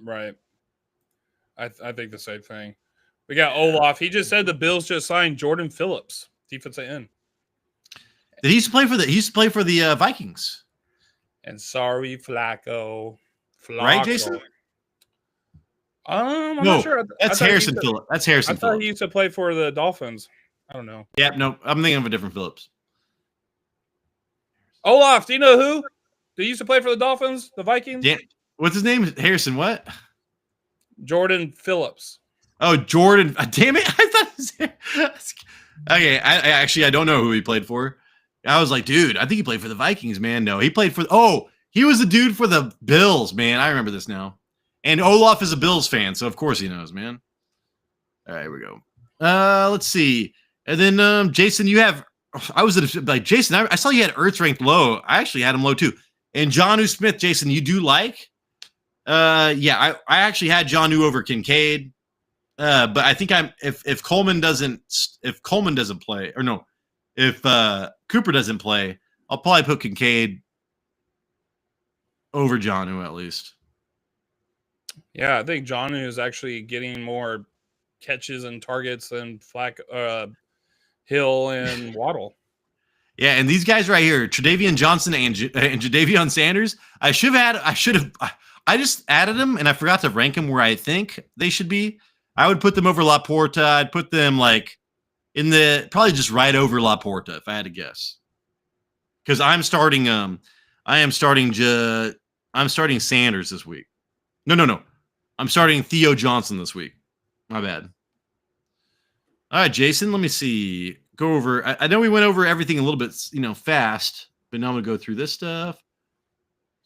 Speaker 2: Right. I think the same thing. We got Olaf. He just said the Bills just signed Jordan Phillips, defensive end.
Speaker 1: Did he used to play for the Vikings?
Speaker 2: And sorry, Flacco.
Speaker 1: Right, Jason?
Speaker 2: I'm
Speaker 1: no,
Speaker 2: not sure.
Speaker 1: That's Harrison Phillips. That's Harrison
Speaker 2: Phillips. I thought he used to play for the Dolphins. I don't know.
Speaker 1: Yeah, no, I'm thinking of a different Phillips.
Speaker 2: Olaf, do you know who? Did he used to play for the Dolphins, the Vikings?
Speaker 1: Yeah. What's his name? Harrison what?
Speaker 2: Jordan Phillips.
Speaker 1: Oh, Jordan. Damn it. I thought it was okay, I don't know who he played for. I was like, dude, I think he played for the Vikings, man. No, he played for he was the dude for the Bills, man. I remember this now. And Olaf is a Bills fan, so of course he knows, man. All right, here we go. Let's see. And then Jason, you have Jason, I saw you had Ertz ranked low. I actually had him low too. And Jonnu Smith, Jason, you do like? Yeah, I actually had Jonnu over Kincaid. But I think if Coleman doesn't play, or no, if Cooper doesn't play, I'll probably put Kincaid over Jonnu at least.
Speaker 2: Yeah, I think Jonnu is actually getting more catches and targets than Hill and Waddle.
Speaker 1: Yeah, and these guys right here, Tre'Davious Johnson and Jadeveon Sanders, I just added them and I forgot to rank them where I think they should be. I would put them over Laporta. I'd put them like probably just right over Laporta if I had to guess. Because I'm starting Sanders this week. No. I'm starting Theo Johnson this week. My bad. All right, Jason, let me see. Go over. I know we went over everything a little bit, fast, but now I'm going to go through this stuff.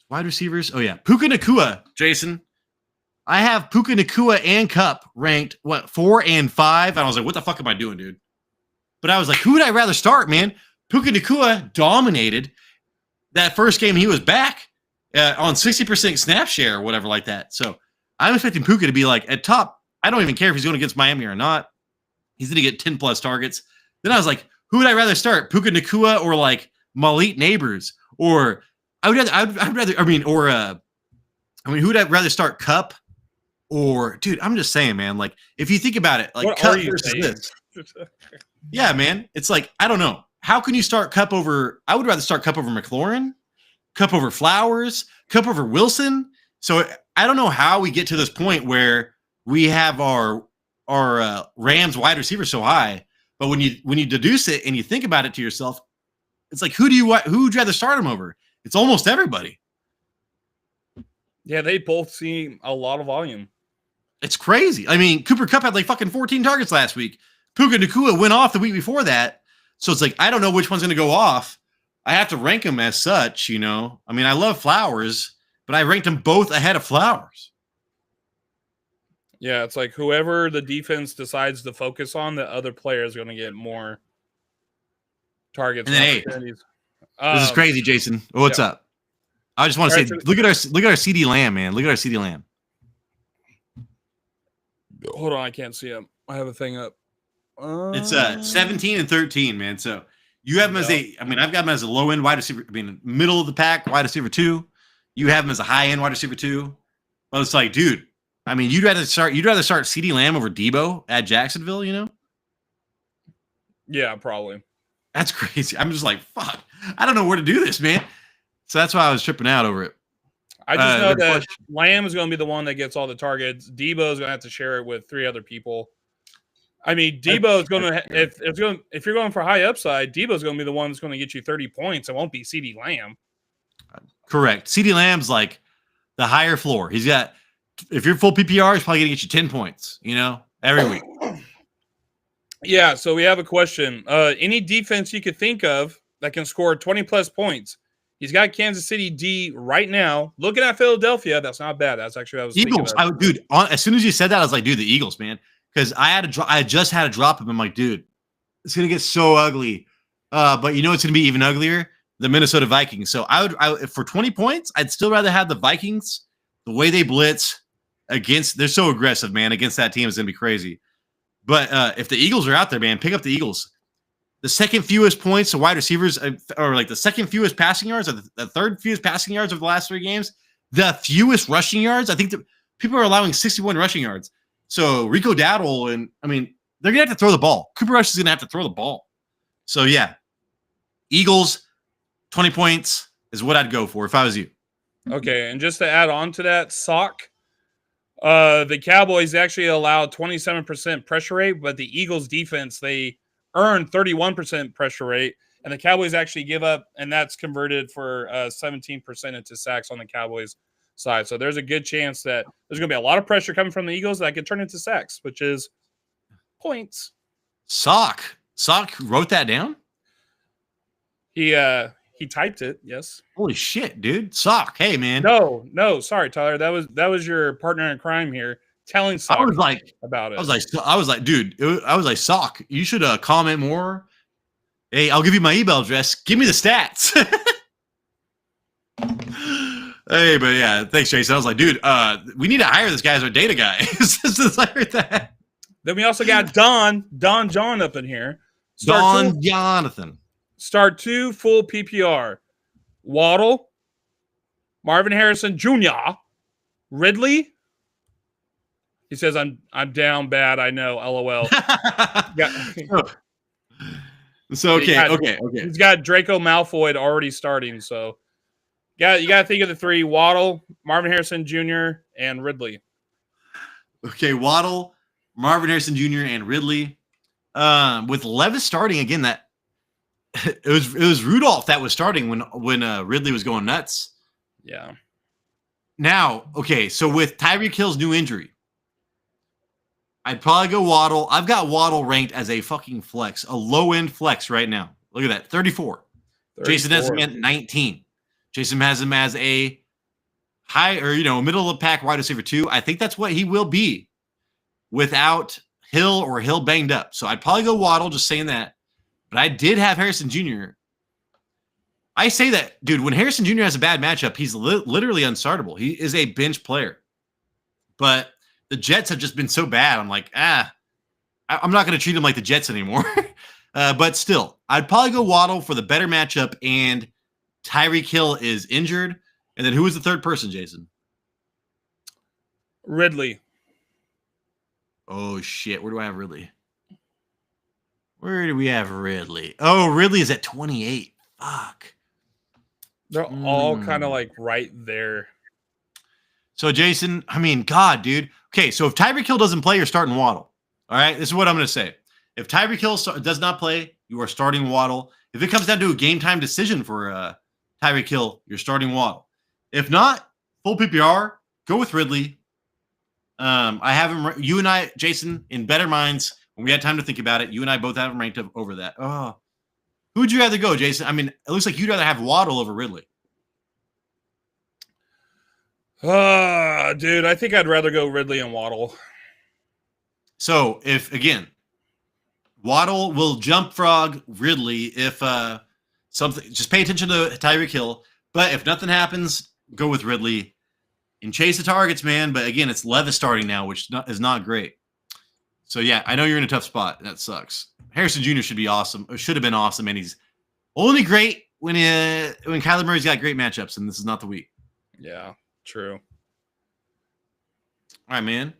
Speaker 1: Wide receivers. Oh, yeah. Puka Nacua, Jason. I have Puka Nacua and Kupp ranked, 4 and 5? And I was like, what the fuck am I doing, dude? But I was like, who would I rather start, man? Puka Nacua dominated that first game he was back on 60% snap share or whatever like that. So I'm expecting Puka to be like at top. I don't even care if he's going against Miami or not. He's going to get 10 plus targets. Then I was like, who would I rather start? Puka Nacua or like Malik Neighbors? Or who would I rather start? Kupp or, dude, I'm just saying, man, like if you think about it, like Kupp versus this. Yeah, man. It's like, I don't know. How can you start Kupp over? I would rather start Kupp over McLaurin, Kupp over Flowers, Kupp over Wilson. So I don't know how we get to this point where we have our Rams wide receiver so high, but when you deduce it and you think about it to yourself, It's like, who would you rather start him over? It's almost everybody.
Speaker 2: Yeah, they both see a lot of volume.
Speaker 1: It's crazy. I mean, Cooper Kupp had like fucking 14 targets last week. Puka Nacua went off the week before that. So it's like, I don't know which one's going to go off. I have to rank them as such, you know. I mean, I love Flowers, but I ranked them both ahead of Flowers.
Speaker 2: Yeah, it's like whoever the defense decides to focus on, the other player is going to get more targets.
Speaker 1: And then,
Speaker 2: opportunities.
Speaker 1: This is crazy, Jason. What's up? I just want to say, look at our CeeDee Lamb, man. Look at our CeeDee Lamb.
Speaker 2: Hold on, I can't see him. I have a thing up.
Speaker 1: It's 17 and 13, man. So you have him as I've got him as a low end wide receiver. I mean, middle of the pack wide receiver 2. You have him as a high end wide receiver 2. Well, it's like, dude. I mean, you'd rather start CeeDee Lamb over Debo at Jacksonville, you know?
Speaker 2: Yeah, probably.
Speaker 1: That's crazy. I'm just like, fuck. I don't know where to do this, man. So that's why I was tripping out over it.
Speaker 2: I just know that Lamb is going to be the one that gets all the targets. Debo is going to have to share it with 3 other people. I mean, Debo is going to if you're going for high upside, Debo is going to be the one that's going to get you 30 points. It won't be CeeDee Lamb.
Speaker 1: Correct. CeeDee Lamb's like the higher floor. He's got, if you're full PPR, he's probably going to get you 10 points, you know, every week.
Speaker 2: Yeah, so we have a question. Any defense you could think of that can score 20-plus points? He's got Kansas City D right now. Looking at Philadelphia, that's not bad. That's actually what I was
Speaker 1: Eagles. Dude, as soon as you said that, I was like, dude, the Eagles, man. Because I just had to drop him. I'm like, dude, it's going to get so ugly. But you know what's going to be even uglier? The Minnesota Vikings. So for 20 points, I'd still rather have the Vikings. The way they blitz they're so aggressive, man. Against that team is going to be crazy. But if the Eagles are out there, man, pick up the Eagles. The second fewest points to wide receivers, or like the second fewest passing yards, or the third fewest passing yards of the last 3 games. The fewest rushing yards. I think people are allowing 61 rushing yards. So Rico Dowdle, and I mean, they're going to have to throw the ball. Cooper Rush is going to have to throw the ball. So yeah, Eagles, 20 points is what I'd go for if I was you.
Speaker 2: Okay, and just to add on to that, the Cowboys actually allowed 27% pressure rate, but the Eagles defense, they earned 31% pressure rate, and the Cowboys actually give up, and that's converted for 17% into sacks on the Cowboys side. So there's a good chance that there's going to be a lot of pressure coming from the Eagles that could turn into sacks, which is points.
Speaker 1: Sock wrote that down?
Speaker 2: He typed it, yes.
Speaker 1: Holy shit, dude. Sock. Hey, man.
Speaker 2: No, sorry, Tyler. That was your partner in crime here telling Sock about it.
Speaker 1: I was like, dude, I was like, Sock, you should comment more. Hey, I'll give you my email address. Give me the stats. Hey, but yeah, thanks, Jason. I was like, dude, we need to hire this guy as our data guy. That.
Speaker 2: Then we also got Don John up in here.
Speaker 1: Jonathan.
Speaker 2: Start 2 full PPR. Waddle, Marvin Harrison Jr., Ridley. He says, I'm down bad. I know. LOL.
Speaker 1: So okay.
Speaker 2: He's got Draco Malfoy already starting. So you got to think of the 3: Waddle, Marvin Harrison Jr., and Ridley.
Speaker 1: Okay, Waddle, Marvin Harrison Jr., and Ridley. With Levis starting again, that it was Rudolph that was starting when Ridley was going nuts.
Speaker 2: Yeah.
Speaker 1: Now, okay, so with Tyreek Hill's new injury, I'd probably go Waddle. I've got Waddle ranked as a fucking flex, a low-end flex right now. Look at that, 34. Jason has him at 19. Jason has him as a high or middle of the pack wide receiver 2. I think that's what he will be without Hill or Hill banged up. So I'd probably go Waddle, just saying that. But I did have Harrison Jr. I say that, dude, when Harrison Jr. has a bad matchup, he's literally unstartable. He is a bench player. But the Jets have just been so bad. I'm like, I'm not going to treat him like the Jets anymore. But still, I'd probably go Waddle for the better matchup, and Tyreek Hill is injured. And then who was the third person, Jason?
Speaker 2: Ridley.
Speaker 1: Oh, shit. Where do I have Ridley? Where do we have Ridley? Oh, Ridley is at 28. Fuck.
Speaker 2: They're all kind of like right there.
Speaker 1: So, Jason, I mean, God, dude. Okay, so if Tyreek Hill doesn't play, you're starting Waddle. All right, this is what I'm going to say. If Tyreek Hill does not play, you are starting Waddle. If it comes down to a game time decision for Tyreek Hill, you're starting Waddle. If not, full PPR, go with Ridley. I have him. You and I, Jason, in better minds, when we had time to think about it, you and I both have him ranked over that. Oh, who would you rather go, Jason? I mean, it looks like you'd rather have Waddle over Ridley.
Speaker 2: Dude, I think I'd rather go Ridley and Waddle.
Speaker 1: So if again, Waddle will jump frog Ridley if something. Just pay attention to Tyreek Hill. But if nothing happens, go with Ridley and chase the targets, man. But again, it's Levis starting now, which is not great. So yeah, I know you're in a tough spot. That sucks. Harrison Jr. should be awesome. Or should have been awesome, and he's only great when Kyler Murray's got great matchups, and this is not the week.
Speaker 2: Yeah, true.
Speaker 1: All right, man.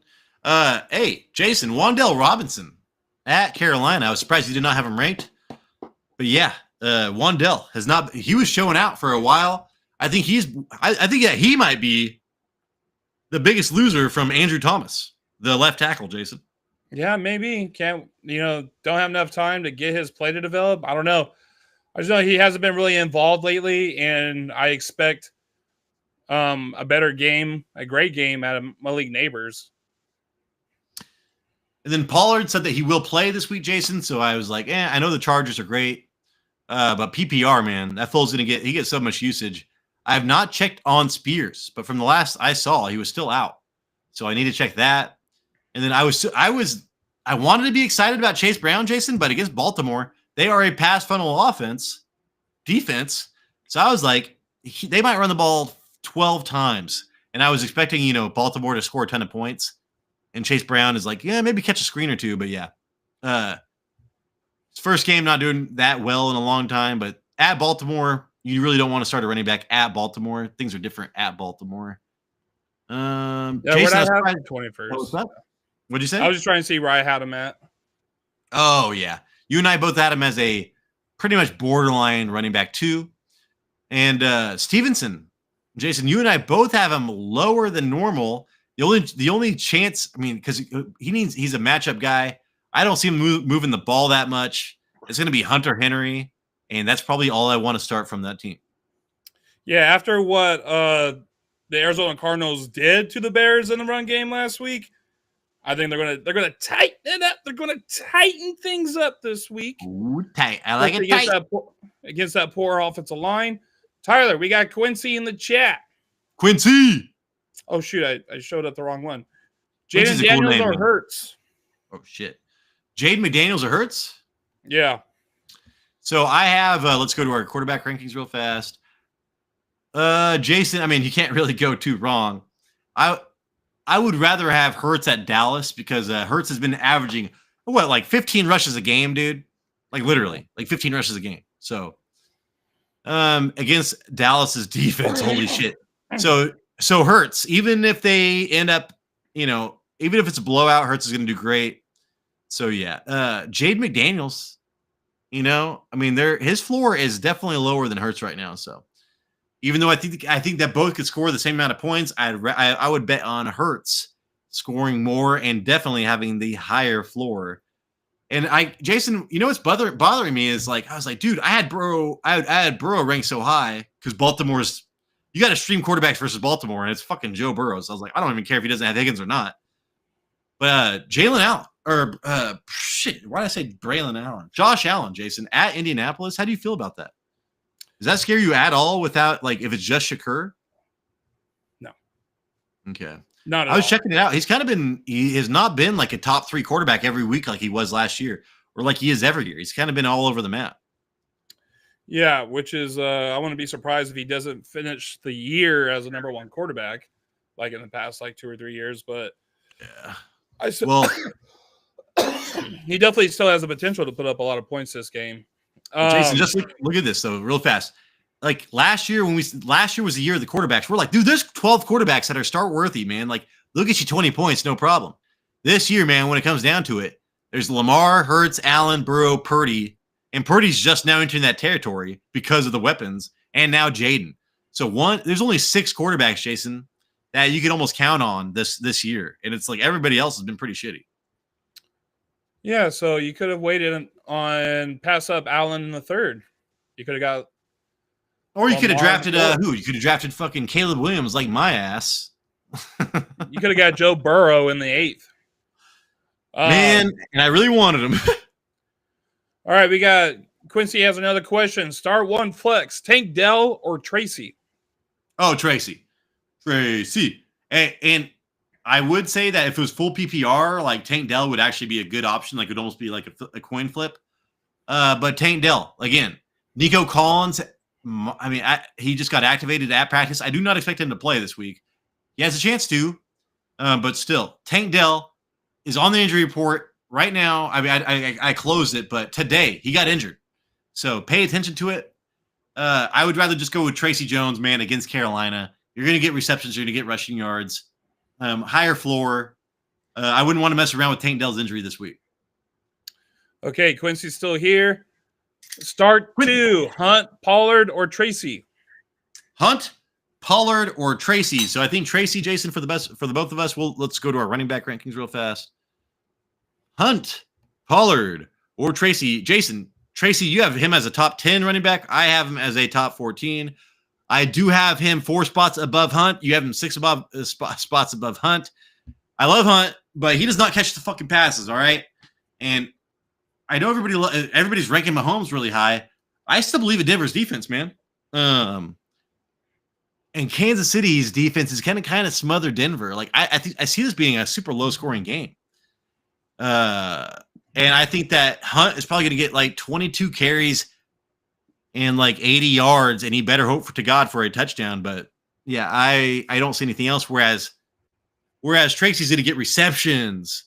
Speaker 1: Hey, Jason, Wan'Dale Robinson at Carolina. I was surprised you did not have him ranked. But yeah, Wan'Dale has not. He was showing out for a while. I think I think that he might be the biggest loser from Andrew Thomas, the left tackle, Jason.
Speaker 2: Yeah, maybe. Don't have enough time to get his play to develop. I don't know. I just know he hasn't been really involved lately, and I expect a better game, a great game out of Malik Neighbors.
Speaker 1: And then Pollard said that he will play this week, Jason. So I was like, I know the Chargers are great. But PPR, man, that fool's he gets so much usage. I have not checked on Spears, but from the last I saw, he was still out. So I need to check that. And then I wanted to be excited about Chase Brown, Jason, but against Baltimore, they are a pass funnel defense. So I was like, they might run the ball 12 times. And I was expecting, Baltimore to score a ton of points. And Chase Brown is like, yeah, maybe catch a screen or two. But yeah, his first game not doing that well in a long time. But at Baltimore, you really don't want to start a running back at Baltimore. Things are different at Baltimore.
Speaker 2: Yeah,
Speaker 1: Jason,
Speaker 2: we're not 21st.
Speaker 1: What'd you say?
Speaker 2: I was just trying to see where I had him at.
Speaker 1: Oh, yeah. You and I both had him as a pretty much borderline running back 2. And Stevenson, Jason, you and I both have him lower than normal. The only chance, because he's a matchup guy. I don't see him moving the ball that much. It's going to be Hunter Henry, and that's probably all I want to start from that team.
Speaker 2: Yeah, after what the Arizona Cardinals did to the Bears in the run game last week, I think they're gonna tighten it up. They're gonna tighten things up this week.
Speaker 1: Ooh, tight. I like it tight.
Speaker 2: Against that poor offensive line. Tyler, we got Quincy in the chat.
Speaker 1: Quincy.
Speaker 2: Oh shoot, I showed up the wrong one. Jaden Daniels or Hurts?
Speaker 1: Oh shit. Jaden McDaniels or Hurts?
Speaker 2: Yeah.
Speaker 1: So I have. Let's go to our quarterback rankings real fast. Jason, you can't really go too wrong. I would rather have Hurts at Dallas because Hurts has been averaging, 15 rushes a game, dude? Like literally, 15 rushes a game. So against Dallas's defense, holy shit. So Hurts, even if they end up, even if it's a blowout, Hurts is going to do great. So yeah, Jade McDaniels, his floor is definitely lower than Hurts right now. So even though I think that both could score the same amount of points, I would bet on Hurts scoring more and definitely having the higher floor. And Jason, what's bothering me is I was like, dude, I had Burrow ranked so high because Baltimore's, you got to stream quarterbacks versus Baltimore, and it's fucking Joe Burrow. So I was like, I don't even care if he doesn't have Higgins or not. But Jalen Allen, or why did I say Braylon Allen? Josh Allen, Jason, at Indianapolis. How do you feel about that? Does that scare you at all without, if it's just Shakur?
Speaker 2: No.
Speaker 1: Okay.
Speaker 2: Not at
Speaker 1: I was
Speaker 2: all.
Speaker 1: checking it out. He has not been like a top 3 quarterback every week like he was last year or like he is every year. He's kind of been all over the map.
Speaker 2: Yeah, which is, I wouldn't be surprised if he doesn't finish the year as a number 1 quarterback like in the past 2 or 3 years. But
Speaker 1: yeah,
Speaker 2: he definitely still has the potential to put up a lot of points this game.
Speaker 1: Jason, just look at this though, real fast. Last year was the year of the quarterbacks. We're like, dude, there's 12 quarterbacks that are start worthy, man. They'll get you 20 points, no problem. This year, man, when it comes down to it, there's Lamar, Hurts, Allen, Burrow, Purdy, and Purdy's just now entering that territory because of the weapons, and now Jaden. So there's only 6 quarterbacks, Jason, that you can almost count on this year, and it's everybody else has been pretty shitty.
Speaker 2: Yeah, so you could have waited on pass up Allen in the third. You could have got.
Speaker 1: Or you could have
Speaker 2: Lamar
Speaker 1: drafted
Speaker 2: before.
Speaker 1: who? You could have drafted fucking Caleb Williams like my ass.
Speaker 2: You could have got Joe Burrow in the 8th.
Speaker 1: Man, and I really wanted him.
Speaker 2: All right, we got Quincy has another question. Start one flex, Tank Dell or Tracy?
Speaker 1: Oh, Tracy. And I would say that if it was full PPR, like Tank Dell would actually be a good option. Like it would almost be like a coin flip. But Tank Dell, again, Nico Collins, I mean, he just got activated at practice. I do not expect him to play this week. He has a chance to, but still, Tank Dell is on the injury report right now. I mean, I closed it, but today he got injured. So pay attention to it. I would rather just go with Tracy Jones, man, against Carolina. You're going to get receptions. You're going to get rushing yards. Higher floor. I wouldn't want to mess around with Tank Dell's injury this week.
Speaker 2: Okay, Quincy's still here. Start two, Hunt, Pollard, or Tracy?
Speaker 1: Hunt, Pollard, or Tracy. So I think Tracy, Jason, for the both of us. Let's go to our running back rankings real fast. Hunt, Pollard, or Tracy. Jason, Tracy, you have him as a top 10 running back. I have him as a top 14. I do have him 4 spots above Hunt. You have him 6 spots above Hunt. I love Hunt, but he does not catch the fucking passes, all right? And I know everybody's ranking Mahomes really high. I still believe in Denver's defense, man. And Kansas City's defense is kind of smothered Denver. Like I think I see this being a super low scoring game. And I think that Hunt is probably going to get like 22 carries and like 80 yards, and he better hope to God for a touchdown. But yeah, I don't see anything else. Whereas Tracy's going to get receptions,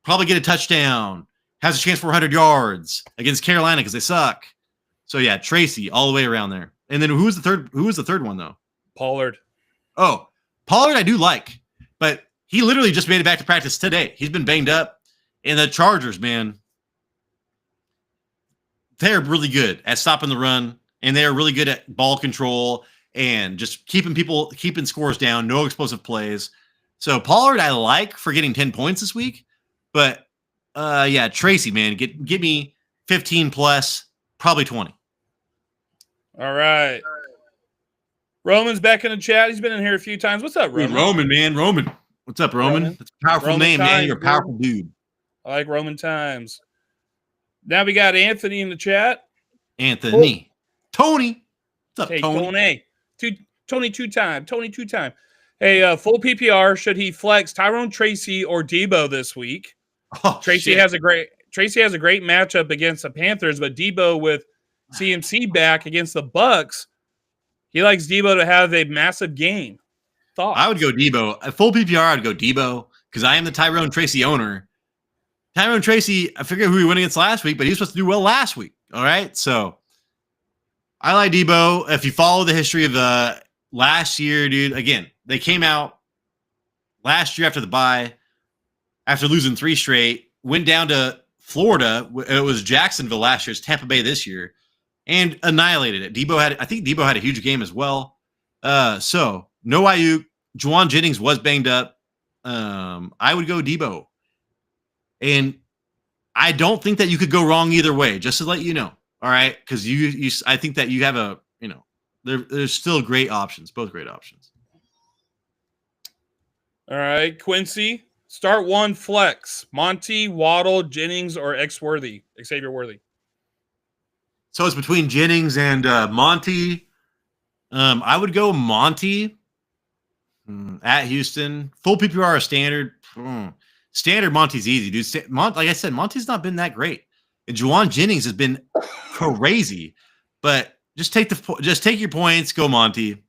Speaker 1: probably get a touchdown, has a chance for 100 yards against Carolina because they suck. So yeah, Tracy all the way around there. And then who was the third one though?
Speaker 2: Pollard.
Speaker 1: Oh, Pollard I do like, but he literally just made it back to practice today. He's been banged up. And the Chargers, man, they're really good at stopping the run, and they're really good at ball control and just keeping scores down, no explosive plays. So Pollard I like for getting 10 points this week, but yeah, Tracy, man, give me 15 plus, probably 20.
Speaker 2: All right. Roman's back in the chat. He's been in here a few times. What's up, Roman?
Speaker 1: Dude, Roman, man, Roman. What's up, Roman? That's a powerful
Speaker 2: Roman
Speaker 1: name,
Speaker 2: time,
Speaker 1: man. You're a powerful dude.
Speaker 2: I like Roman times. Now we got Anthony in the chat.
Speaker 1: Anthony. Oh. Tony. What's up,
Speaker 2: hey,
Speaker 1: Tony?
Speaker 2: Tony two-time. Hey, full PPR. Should he flex Tyrone Tracy or Debo this week?
Speaker 1: Oh,
Speaker 2: Tracy has a great matchup against the Panthers, but Debo with CMC back against the Bucks, he likes Debo to have a massive game. Thoughts?
Speaker 1: I would go Debo. At full PPR, I'd go Debo because I am the Tyrone Tracy owner. Tyrone Tracy, I forget who he went against last week, but he was supposed to do well last week. All right. So I like Debo. If you follow the history of the last year, dude, again, they came out last year after the bye, after losing 3 straight, went down to Florida. It was Jacksonville last year. It's Tampa Bay this year, and annihilated it. I think Debo had a huge game as well. So no Ayuk. Juwan Jennings was banged up. I would go Debo. And I don't think that you could go wrong either way, just to let you know. All right. Because I think that you have there's still great options, both great options.
Speaker 2: All right. Quincy, start one flex. Monty, Waddle, Jennings, or Xavier Worthy.
Speaker 1: So it's between Jennings and Monty. I would go Monty at Houston. Full PPR or standard. Standard Monty's easy, dude. Like I said, Monty's not been that great. And Juwan Jennings has been crazy. But just take your points, go Monty.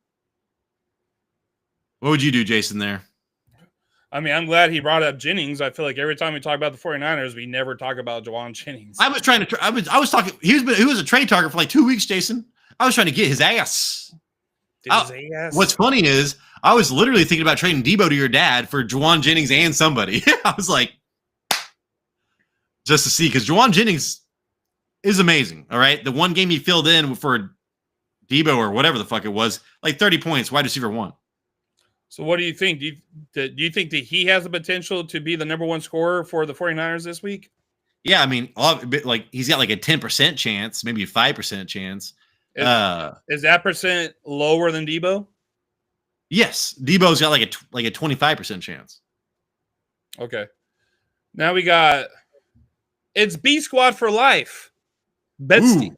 Speaker 1: What would you do, Jason, there?
Speaker 2: I mean, I'm glad he brought up Jennings. I feel like every time we talk about the 49ers, we never talk about Juwan Jennings.
Speaker 1: I was talking. He was a trade target for like 2 weeks, Jason. I was trying to get his ass. What's funny is I was literally thinking about trading Debo to your dad for Juwan Jennings and somebody. I was like, just to see, because Juwan Jennings is amazing. All right. The one game he filled in for Debo or whatever the fuck it was, like 30 points, wide receiver 1.
Speaker 2: So what do you think? Do you think that he has the potential to be the number 1 scorer for the 49ers this week?
Speaker 1: Yeah, I mean, like he's got like a 10% chance, maybe a 5% chance.
Speaker 2: Is that percent lower than Debo?
Speaker 1: Yes, Debo's got like a 25% chance.
Speaker 2: Okay. Now we got it's B Squad for life. Betsy.
Speaker 1: Ooh.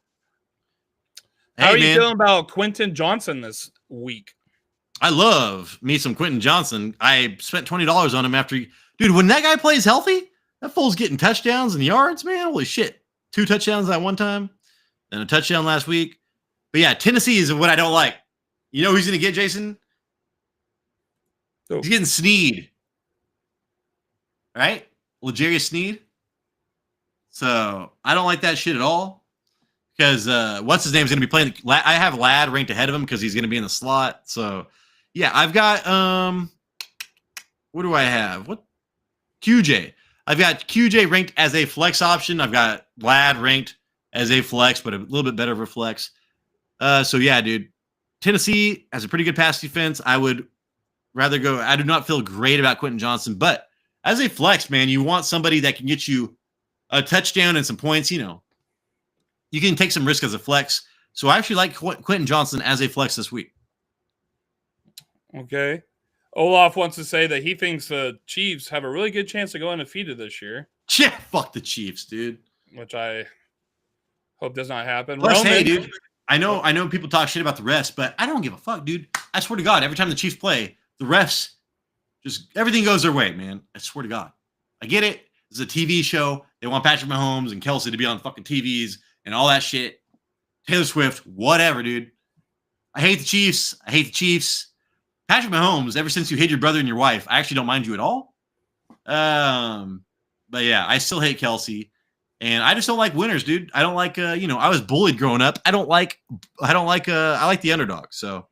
Speaker 2: How
Speaker 1: Hey,
Speaker 2: are you
Speaker 1: man,
Speaker 2: feeling about Quentin Johnson this week?
Speaker 1: I love me some Quentin Johnson. I spent $20 on him dude, when that guy plays healthy, that fool's getting touchdowns and yards, man. Holy shit. 2 touchdowns that one time, and a touchdown last week. But yeah, Tennessee is what I don't like. You know who he's going to get, Jason?
Speaker 2: Oh.
Speaker 1: He's getting Sneed. Right? L'Jarius Sneed. So I don't like that shit at all. Because what's his name's going to be playing? I have Ladd ranked ahead of him because he's going to be in the slot. So yeah, I've got what do I have? What QJ? I've got QJ ranked as a flex option. I've got Ladd ranked as a flex, but a little bit better of a flex. So yeah, dude, Tennessee has a pretty good pass defense. I would rather go. I do not feel great about Quentin Johnson, but as a flex, man, you want somebody that can get you a touchdown and some points. You know, you can take some risk as a flex. So I actually like Quentin Johnson as a flex this week.
Speaker 2: Okay. Olaf wants to say that he thinks the Chiefs have a really good chance to go undefeated this year.
Speaker 1: Yeah, fuck the Chiefs, dude.
Speaker 2: Which I hope does not happen.
Speaker 1: Plus, hey, dude, I know people talk shit about the refs, but I don't give a fuck, dude. I swear to God, every time the Chiefs play, the refs just everything goes their way, man. I swear to God. I get it. It's a TV show. They want Patrick Mahomes and Kelsey to be on fucking TVs and all that shit. Taylor Swift, whatever, dude. I hate the Chiefs. Patrick Mahomes, ever since you hate your brother and your wife, I actually don't mind you at all. But yeah, I still hate Kelsey. And I just don't like winners, dude. I don't like I was bullied growing up. I like the underdog. So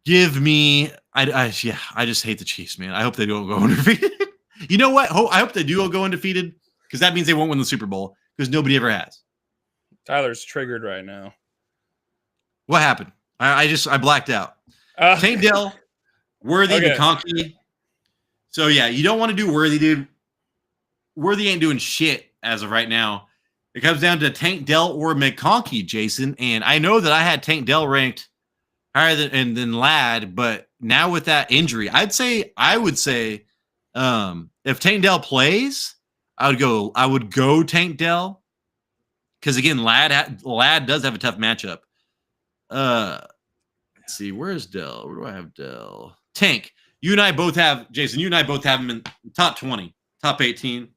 Speaker 1: give me I just hate the Chiefs, man. I hope they don't go undefeated. You know what? I hope they do go undefeated because that means they won't win the Super Bowl because nobody ever has.
Speaker 2: Tyler's triggered right now.
Speaker 1: What happened? I blacked out. Tank Dell, Worthy,
Speaker 2: Okay.
Speaker 1: McConkey. So yeah, you don't want to do Worthy, dude. Worthy ain't doing shit as of right now. It comes down to Tank Dell or McConkey, Jason. And I know that I had Tank Dell ranked higher than Ladd, but now with that injury, I would say if Tank Dell plays, I would go Tank Dell. Because again, Ladd does have a tough matchup. Let's see, where's Dell? Where do I have Dell? Tank. You and I both have him in top 20, top 18.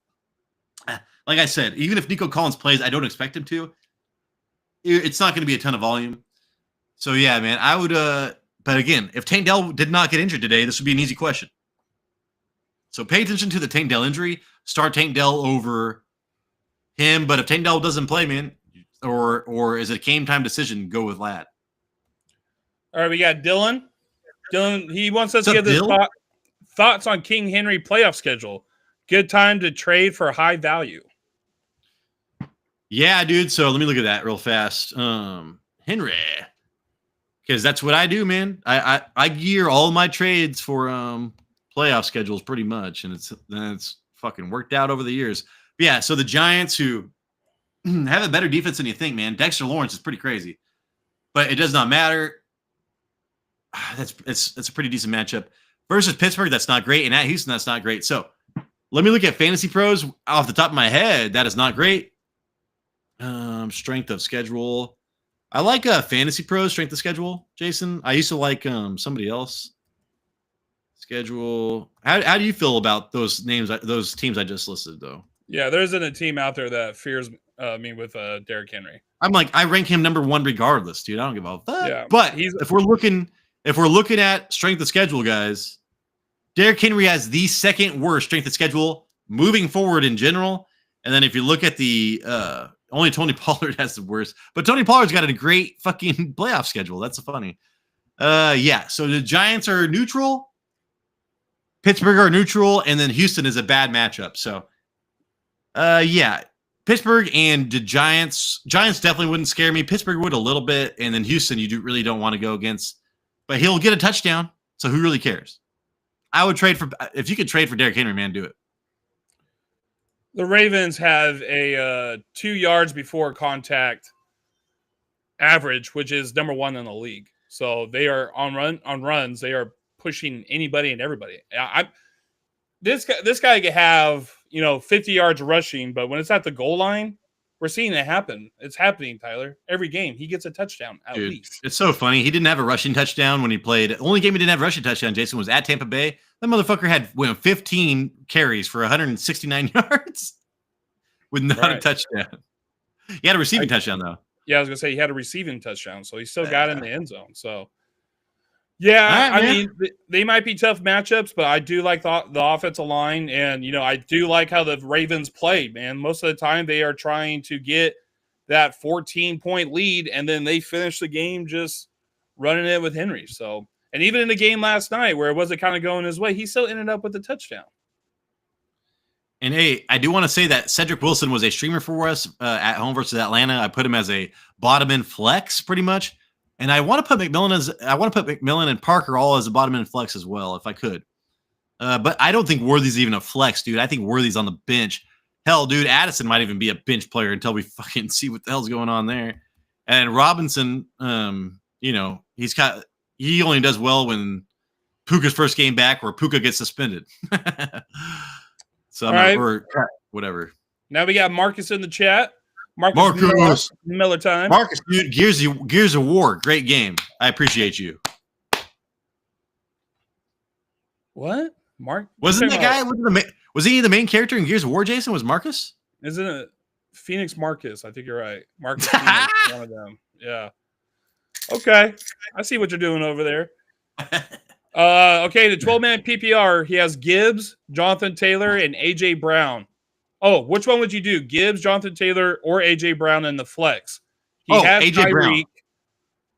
Speaker 1: Like I said, even if Nico Collins plays, I don't expect him to. It's not going to be a ton of volume. So yeah, man, I would. But again, if Tank Dell did not get injured today, this would be an easy question. So pay attention to the Tank Dell injury. Start Tank Dell over him. But if Tank Dell doesn't play, man, or is it a game time decision? Go with Ladd.
Speaker 2: All right, we got Dylan. Dylan, he wants us to give his thoughts on King Henry playoff schedule. Good time to trade for high value.
Speaker 1: Yeah, dude. So let me look at that real fast. Henry, because that's what I do, man. I gear all my trades for playoff schedules pretty much, and it's fucking worked out over the years. But yeah, so the Giants, who have a better defense than you think, man. Dexter Lawrence is pretty crazy, but it does not matter. That's a pretty decent matchup versus Pittsburgh. That's not great, and at Houston, that's not great. So let me look at Fantasy Pros off the top of my head. That is not great. Strength of schedule. I like Fantasy Pros strength of schedule, Jason. I used to like somebody else. Schedule. How do you feel about those names, those teams I just listed, though?
Speaker 2: Yeah, there isn't a team out there that fears me with Derrick Henry.
Speaker 1: I rank him number 1 regardless, dude. I don't give a fuck.
Speaker 2: Yeah,
Speaker 1: but if we're looking at strength of schedule, guys, Derrick Henry has the second worst strength of schedule moving forward in general. And then if you look at the only Tony Pollard has the worst, but Tony Pollard's got a great fucking playoff schedule. That's funny. Yeah. So the Giants are neutral, Pittsburgh are neutral, and then Houston is a bad matchup. So, yeah, Pittsburgh and the Giants definitely wouldn't scare me. Pittsburgh would a little bit, and then Houston you really don't want to go against. But he'll get a touchdown, so who really cares? I would trade if you could trade for Derrick Henry, man, do it.
Speaker 2: The Ravens have a 2 yards before contact average, which is number 1 in the league. So they are on runs. They are pushing anybody and everybody. This guy could have 50 yards rushing, but when it's at the goal line, we're seeing it happen. It's happening, Tyler. Every game he gets a touchdown at least.
Speaker 1: It's so funny. He didn't have a rushing touchdown when he played. The only game he didn't have a rushing touchdown, Jason, was at Tampa Bay. That motherfucker had 15 carries for 169 yards with not a touchdown. He had a receiving touchdown though.
Speaker 2: Yeah, I was gonna say he had a receiving touchdown, so he still got in the end zone. So, yeah, I mean, they might be tough matchups, but I do like the offensive line, and I do like how the Ravens played. Man, most of the time they are trying to get that 14-point lead, and then they finish the game just running it with Henry. So, and even in the game last night where it wasn't kind of going his way, he still ended up with a touchdown.
Speaker 1: And hey, I do want to say that Cedric Wilson was a streamer for us at home versus Atlanta. I put him as a bottom end flex pretty much. And I want to put McMillan and Parker all as a bottom end flex as well, if I could. But I don't think Worthy's even a flex, dude. I think Worthy's on the bench. Hell, dude, Addison might even be a bench player until we fucking see what the hell's going on there. And Robinson, he only does well when Puka's first game back or Puka gets suspended. So I'm not, or whatever.
Speaker 2: Now we got Marcus in the chat. Marcus Miller time.
Speaker 1: Marcus, dude, Gears of War, great game. I appreciate you.
Speaker 2: What?
Speaker 1: Wasn't that guy? Was he the main character in Gears of War? Jason was Marcus.
Speaker 2: Isn't it Phoenix Marcus? I think you're right. Marcus, Phoenix, one of them. Yeah. Okay, I see what you're doing over there. Okay, the 12-man PPR. He has Gibbs, Jonathan Taylor, and AJ Brown. Oh, which one would you do? Gibbs, Jonathan Taylor, or AJ Brown in the flex? He has
Speaker 1: AJ
Speaker 2: Tyreek.
Speaker 1: Brown.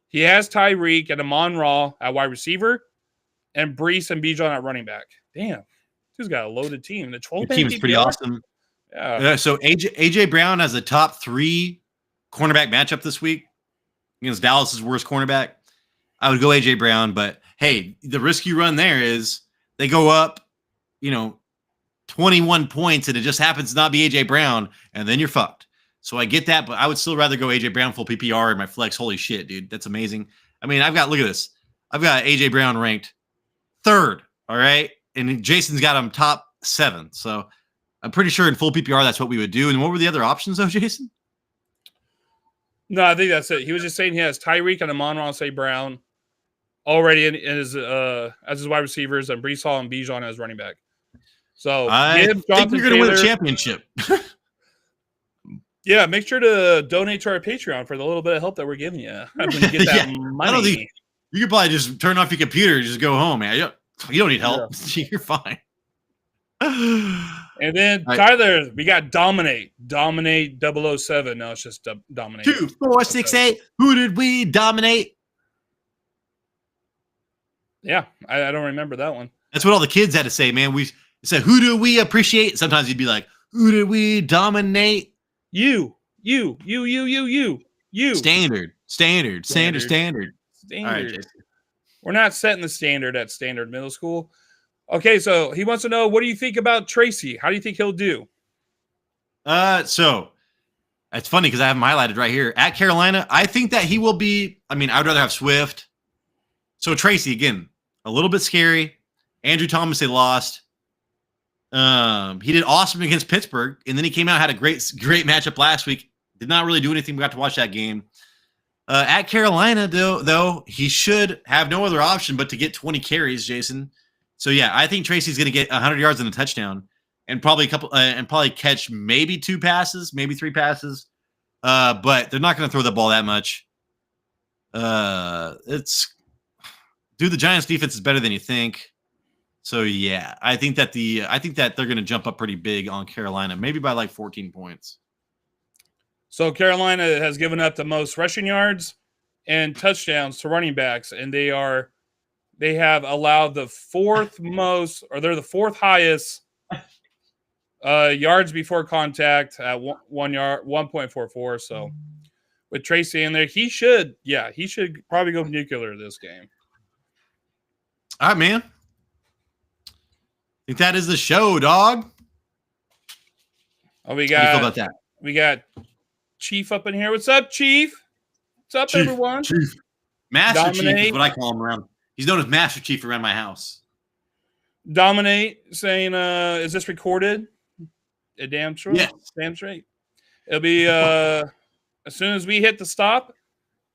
Speaker 2: He has Tyreek and Amon-Ra at wide receiver, and Brees and Bijan at running back. Damn, he's got a loaded team. The 12-man
Speaker 1: team is pretty awesome.
Speaker 2: Yeah.
Speaker 1: So AJ Brown has a top 3 cornerback matchup this week against Dallas's worst cornerback. I would go AJ Brown, but hey, the risk you run there is they go up, 21 points, and it just happens to not be AJ Brown, and then you're fucked. So I get that, but I would still rather go AJ Brown full PPR in my flex. Holy shit, dude, that's amazing. I mean, look at this. I've got AJ Brown ranked 3rd, all right, and Jason's got him top 7. So I'm pretty sure in full PPR that's what we would do. And what were the other options, though, Jason?
Speaker 2: No, I think that's it. He was just saying he has Tyreek and Amon-Ra St. Brown already in his as his wide receivers, and Brees Hall and Bijan as running back. So
Speaker 1: I think you're going to win a championship.
Speaker 2: Yeah, make sure to donate to our Patreon for the little bit of help that we're giving you when you get that money.
Speaker 1: I don't think you could probably just turn off your computer and just go home, man. You don't need help. Yeah. You're fine.
Speaker 2: And then Tyler, we got Dominate 007. No, it's just Dominate.
Speaker 1: 2, 4, 6, 8. Who did we dominate?
Speaker 2: Yeah, I don't remember that one.
Speaker 1: That's what all the kids had to say, man. We said, who do we appreciate? Sometimes you'd be like, who did we dominate?
Speaker 2: You.
Speaker 1: Standard.
Speaker 2: All right, we're not setting the standard at Standard Middle School. Okay, so he wants to know, what do you think about Tracy? How do you think he'll do?
Speaker 1: So it's funny because I have him highlighted right here. At Carolina, I think that he will be, I'd rather have Swift. So Tracy, again, a little bit scary. Andrew Thomas, they lost. He did awesome against Pittsburgh, and then he came out, had a great matchup last week. Did not really do anything. We got to watch that game. At Carolina, though, he should have no other option but to get 20 carries, Jason. So yeah, I think Tracy's going to get 100 yards and a touchdown, and probably catch maybe 2 passes, maybe 3 passes. But they're not going to throw the ball that much. The Giants defense is better than you think. So yeah, I think that they're going to jump up pretty big on Carolina, maybe by like 14 points.
Speaker 2: So Carolina has given up the most rushing yards and touchdowns to running backs, and they have allowed the 4th most, or they're the 4th highest yards before contact at 1 yard, 1.44. So with Tracy in there, he should probably go nuclear this game.
Speaker 1: All right, man. I think that is the show, dog.
Speaker 2: Oh, we
Speaker 1: How do you feel
Speaker 2: got
Speaker 1: about that?
Speaker 2: we got Chief up in here. What's up, Chief? What's up, everyone?
Speaker 1: Chief. Master Chief is
Speaker 2: Dominate.
Speaker 1: what I call him around. He's known as Master Chief around my house.
Speaker 2: Dominate saying, is this recorded? A damn sure.
Speaker 1: Yes.
Speaker 2: Damn straight. It'll be as soon as we hit the stop,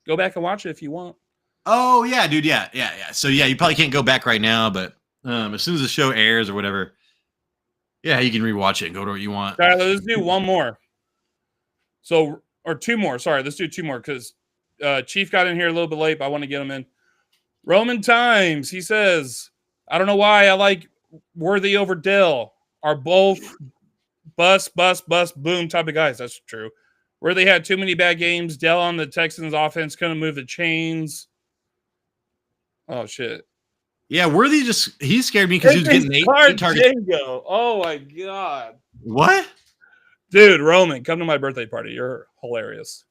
Speaker 2: go back and watch it if you want.
Speaker 1: Oh yeah, dude. Yeah. So yeah, you probably can't go back right now, but as soon as the show airs or whatever, yeah, you can rewatch it and go to what you want.
Speaker 2: All right, let's do one more. So, or two more. Sorry, let's do two more because Chief got in here a little bit late, but I want to get him in. Roman Times, he says, I don't know why I like Worthy over Dell. Are both bust, boom type of guys. That's true. Worthy had too many bad games. Dell on the Texans offense couldn't move the chains. Oh, shit.
Speaker 1: Yeah, Worthy he scared me because he was getting eight targets.
Speaker 2: Jingo. Oh, my God.
Speaker 1: What?
Speaker 2: Dude, Roman, come to my birthday party. You're hilarious.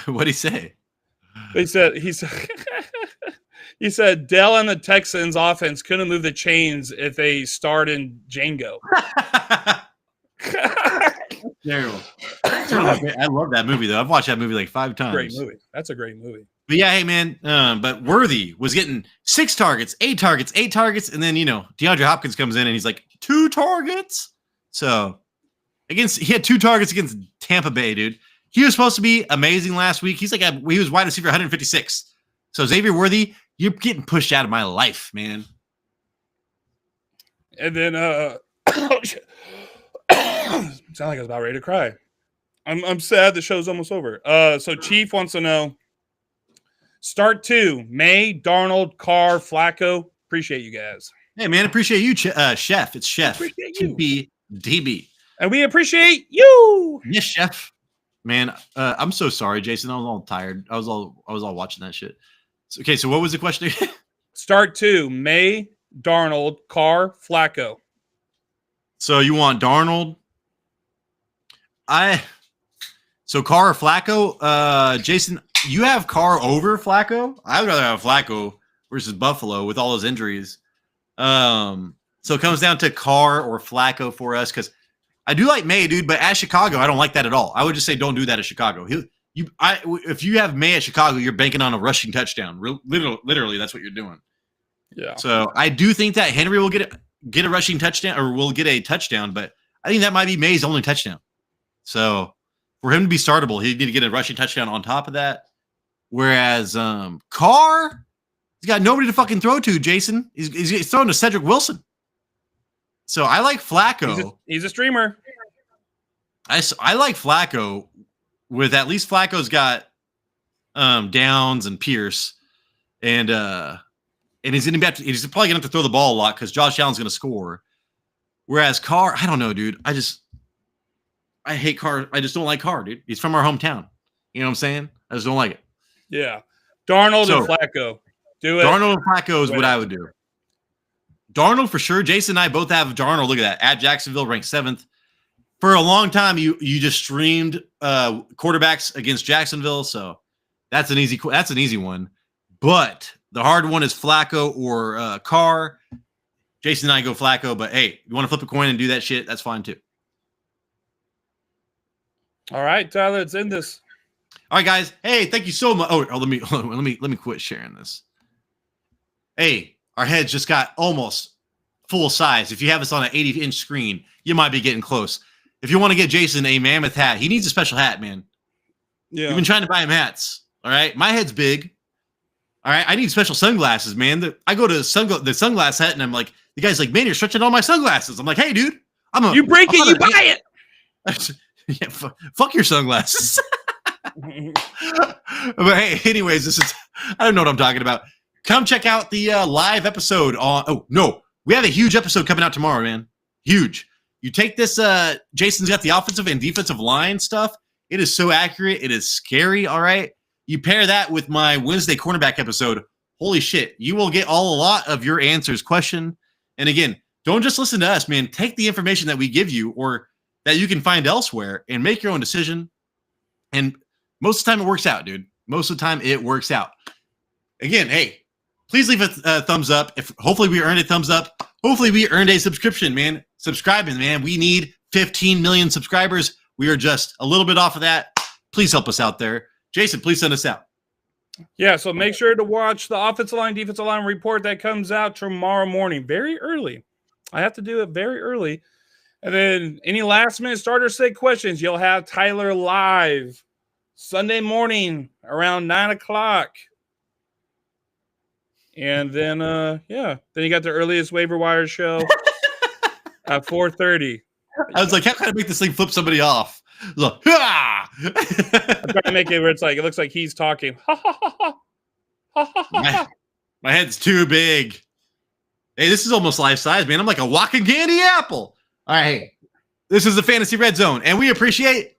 Speaker 1: What'd he say?
Speaker 2: He said he said Dell and the Texans offense couldn't move the chains if they starred in Django.
Speaker 1: Terrible. I love that movie though. I've watched that movie like 5 times.
Speaker 2: Great movie. That's a great movie.
Speaker 1: But yeah, hey man, but Worthy was getting 6 targets, 8 targets, and then DeAndre Hopkins comes in and he's like 2 targets. So he had 2 targets against Tampa Bay, dude. He was supposed to be amazing last week. He was wide receiver 156. So Xavier Worthy, you're getting pushed out of my life, man.
Speaker 2: And then oh, shit. Sound like I was about ready to cry. I'm sad the show's almost over. So Chief wants to know. Start 2. May, Darnold, Carr, Flacco. Appreciate you guys.
Speaker 1: Hey man, appreciate you, Chef. It's Chef.
Speaker 2: Appreciate you.
Speaker 1: DB.
Speaker 2: And we appreciate you.
Speaker 1: Yes, Chef. Man, I'm so sorry, Jason. I was all tired. I was all watching that shit. Okay, so what was the question again?
Speaker 2: Start 2. May, Darnold, Carr, Flacco.
Speaker 1: So you want Darnold? So Carr or Flacco? Jason, you have Carr over Flacco? I would rather have Flacco versus Buffalo with all those injuries. So it comes down to Carr or Flacco for us because I do like May, dude, but at Chicago, I don't like that at all. I would just say don't do that at Chicago. If you have May at Chicago, you're banking on a rushing touchdown. Literally, that's what you're doing.
Speaker 2: Yeah.
Speaker 1: So I do think that Henry will get a rushing touchdown or will get a touchdown, but I think that might be May's only touchdown. So for him to be startable, he need to get a rushing touchdown on top of that. Whereas Carr, he's got nobody to fucking throw to, Jason. He's throwing to Cedric Wilson. So I like Flacco.
Speaker 2: He's a streamer.
Speaker 1: I like Flacco with at least Flacco's got Downs and Pierce. And he's probably gonna have to throw the ball a lot because Josh Allen's gonna score. Whereas Carr, I don't know, dude. I hate Carr. I just don't like Carr, dude. He's from our hometown. You know what I'm saying? I just don't like it.
Speaker 2: Yeah. Darnold and Flacco. Do it.
Speaker 1: Darnold and Flacco is what I would do. Darnold for sure. Jason and I both have Darnold. Look at that. At Jacksonville, ranked 7th. For a long time, you just streamed quarterbacks against Jacksonville, so that's an easy one. But the hard one is Flacco or Carr. Jason and I go Flacco, but hey, you want to flip a coin and do that shit? That's fine too.
Speaker 2: All right, Tyler, let's end this.
Speaker 1: All right, guys. Hey, thank you so much. Oh, let me quit sharing this. Hey, our heads just got almost full size. If you have us on an 80-inch screen, you might be getting close. If you want to get Jason a mammoth hat, he needs a special hat, man.
Speaker 2: Yeah.
Speaker 1: We've been trying to buy him hats. All right. My head's big. All right. I need special sunglasses, man. I go to the sunglass hut and I'm like, the guy's like, man, you're stretching all my sunglasses. I'm like, hey, dude, you break it, you buy it. Yeah, fuck your sunglasses. But hey, anyways, I don't know what I'm talking about. Come check out the live episode we have a huge episode coming out tomorrow, man. Huge. You take this, Jason's got the offensive and defensive line stuff. It is so accurate. It is scary, all right? You pair that with my Wednesday cornerback episode. Holy shit. You will get a lot of your answers question. And again, don't just listen to us, man. Take the information that we give you or that you can find elsewhere and make your own decision. And most of the time it works out, dude. Most of the time it works out. Again, hey, please leave a thumbs up. Hopefully we earned a thumbs up. Hopefully we earned a subscription, man. Subscribing, man. We need 15 million subscribers. We are just a little bit off of that. Please help us out there. Jason, please send us out.
Speaker 2: Yeah, so make sure to watch the offensive line, defensive line report that comes out tomorrow morning, very early. I have to do it very early. And then any last-minute starter sit questions, you'll have Tyler live Sunday morning around 9 o'clock. And then, then you got the earliest waiver wire show at 4:30.
Speaker 1: I was like, how can I make this thing flip somebody off? Look, I'm
Speaker 2: trying to make it where it's like, it looks like he's talking.
Speaker 1: my head's too big. Hey, this is almost life size, man. I'm like a walking candy apple. All right. This is the Fantasy Red Zone, and we appreciate